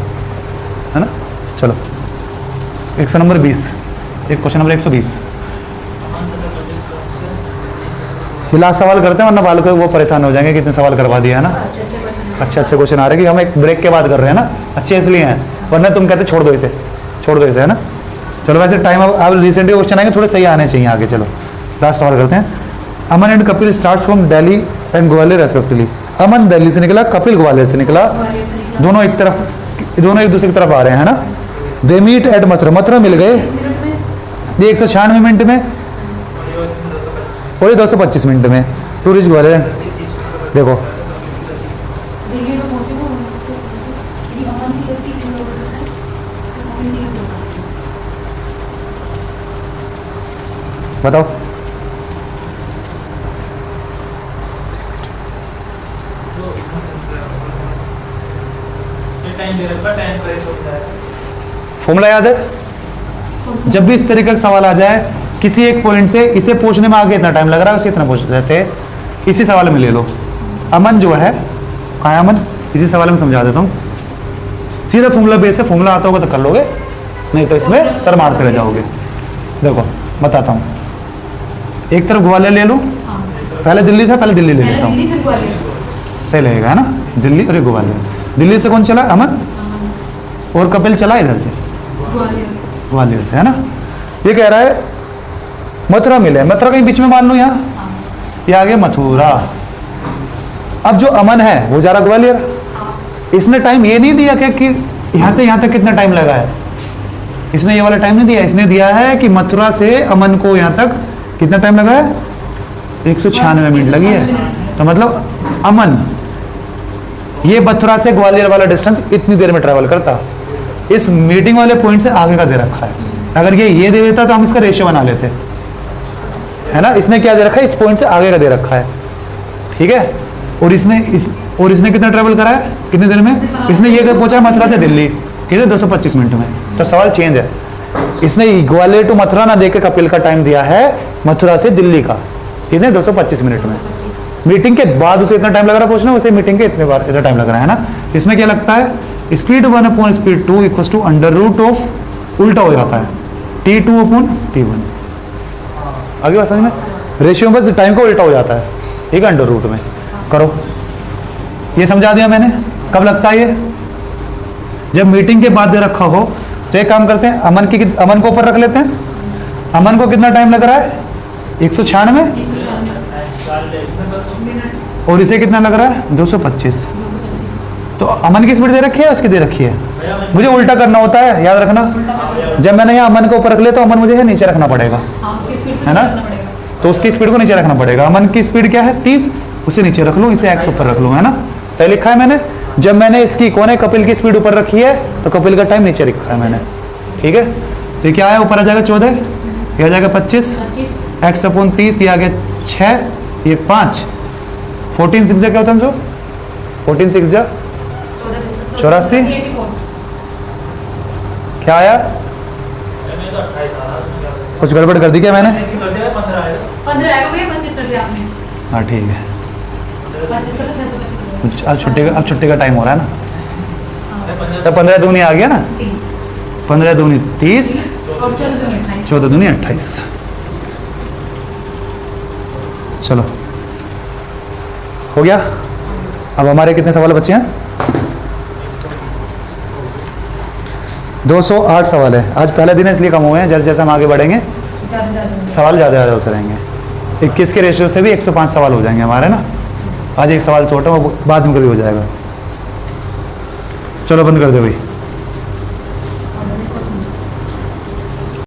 है ना। चलो 100 नंबर 20, एक क्वेश्चन नंबर 120, ये लास्ट सवाल करते हैं, वरना बाल को वो परेशान हो जाएंगे कि इतने सवाल करवा दिया, है ना। अच्छे क्वेश्चन आ रहे हैं कि हम एक ब्रेक के बाद कर रहे हैं ना, अच्छे इसलिए हैं, वरना तुम कहते छोड़ दो इसे, है ना। चलो वैसे टाइम अब रिसेंटली क्वेश्चन आएंगे, थोड़े सही आने चाहिए आगे। चलो लास्ट सवाल करते हैं। Aman and Kapil starts from Delhi and Gwalior respectively. Aman Delhi से निकला, कपिल ग्वालियर से निकला, दोनों एक दूसरे की तरफ आ रहे हैं, है ना। दे मीट एट मथुरा मिल गए, ये 196 मिनट में और ये 225 मिनट में। टू रीच ग्वालियर, देखो दिल्ली में पहुंचे वो, ये अमन की गलती क्यों हो रही है? बताओ। ये टाइम दे रखा, टाइम प्रेस होता है। फॉर्मूला याद है, जब भी इस तरीके का सवाल आ जाए किसी एक पॉइंट से, इसे पूछने में आगे इतना टाइम लग रहा है, उसे इतना पूछ, जैसे इसी सवाल में ले लो, अमन जो है, कहाँ है अमन, इसी सवाल में समझा देता हूँ। सीधा फॉर्मूला बेस है, फॉर्मूला आता होगा तो कर लोगे, नहीं तो इसमें सर मारते रह जाओगे। देखो बताता हूँ, एक तरफ ग्वालियर ले लूँ, पहले दिल्ली था, पहले दिल्ली ले लेता हूँ, दिल्ली फिर ग्वालियर, सही लगेगा, है ना। दिल्ली और ग्वालियर, दिल्ली से कौन चला, अमन, और कपिल चला इधर से, ग्वालियर से, है ना। ये कह रहा है मथुरा मिले, मथुरा कहीं बीच में मान लो, यहाँ ये आ गया मथुरा। अब जो अमन है वो जा रहा ग्वालियर, इसने टाइम ये नहीं दिया कि यहाँ से यहाँ तक कितना टाइम लगा है, इसने ये वाला टाइम नहीं दिया, इसने दिया है कि मथुरा से अमन को यहाँ तक कितना टाइम लगा है, 196 मिनट लगी है। तो मतलब अमन ये मथुरा से ग्वालियर वाला डिस्टेंस इतनी देर में ट्रेवल करता, इस मीटिंग वाले पॉइंट से आगे का दे रखा है। अगर ये दे देता तो हम इसका रेशियो बना लेते, है ना। इसने क्या दे रखा है, इस पॉइंट से आगे का दे रखा है, ठीक है। और इसने कितना ट्रेवल करा है, कितनी देर में, इसने ये पहुंचा है मथुरा से दिल्ली कितने 225 मिनट में। तो सवाल चेंज है, इसने ग्वालियर टू मथुरा ना देके कपिल का टाइम दिया है मथुरा से दिल्ली का, कितने 225 मिनट में। मीटिंग के बाद उसे इतना टाइम लग रहा है पूछना, उसे मीटिंग के इतने बार इतना टाइम लग रहा है ना। इसमें क्या लगता है, speed 1 upon speed 2 equal to under root of, उल्टा हो जाता है, T2 अपॉन T1। आगे बात समझ में। रेशियो में बस टाइम का उल्टा हो जाता है, ठीक है, अंडर रूट में। करो, ये समझा दिया मैंने। कब लगता है ये? जब मीटिंग के बाद दे रखा हो। तो एक काम करते हैं, अमन को ऊपर रख लेते हैं। अमन को कितना टाइम लग रहा है? 196। और इसे कितना लग रहा है? 225। तो अमन की स्पीड दे रखी है, उसकी दे रखी है। मुझे उल्टा करना होता है, याद रखना। जब मैंने यहाँ अमन को ऊपर रख लिया तो अमन मुझे है नीचे रखना पड़ेगा, है ना? तो उसकी स्पीड को नीचे रखना पड़ेगा। अमन की स्पीड क्या है? 30, उसे नीचे रख लूँ, इसे एक्स ऊपर रख लूँ, है ना? सही लिखा है मैंने। जब मैंने इसकी कौन है कपिल की स्पीड ऊपर रखी है तो कपिल का टाइम नीचे लिखा है मैंने, ठीक है। तो ये क्या है? ऊपर आ जाएगा 14, ये आ जाएगा 25, एक्स अपॉन 30, ये आ गया 6, ये 5, 14 6 क्या होता है जो? 14 6 जा 84। क्या आया? कुछ गड़बड़ कर दी क्या मैंने? 15 आएगा भैया, 25 कर दिया आपने। हाँ ठीक है। 25 का तो 725। अब छुट्टी का टाइम हो रहा है ना। तो 15 दूनी आ गया ना, 15 दूनी 30, और 14 14 दूनी 28। चलो हो गया। अब हमारे कितने सवाल बचे हैं? 208 सवाल है। आज पहला दिन है इसलिए कम हुए हैं। जैसे जैसे हम आगे बढ़ेंगे सवाल ज़्यादा होते रहेंगे। 21 के रेशियो से भी 105 सवाल हो जाएंगे हमारे ना। आज एक सवाल छोटा, वो बाद में कभी हो जाएगा। चलो बंद कर दो भाई।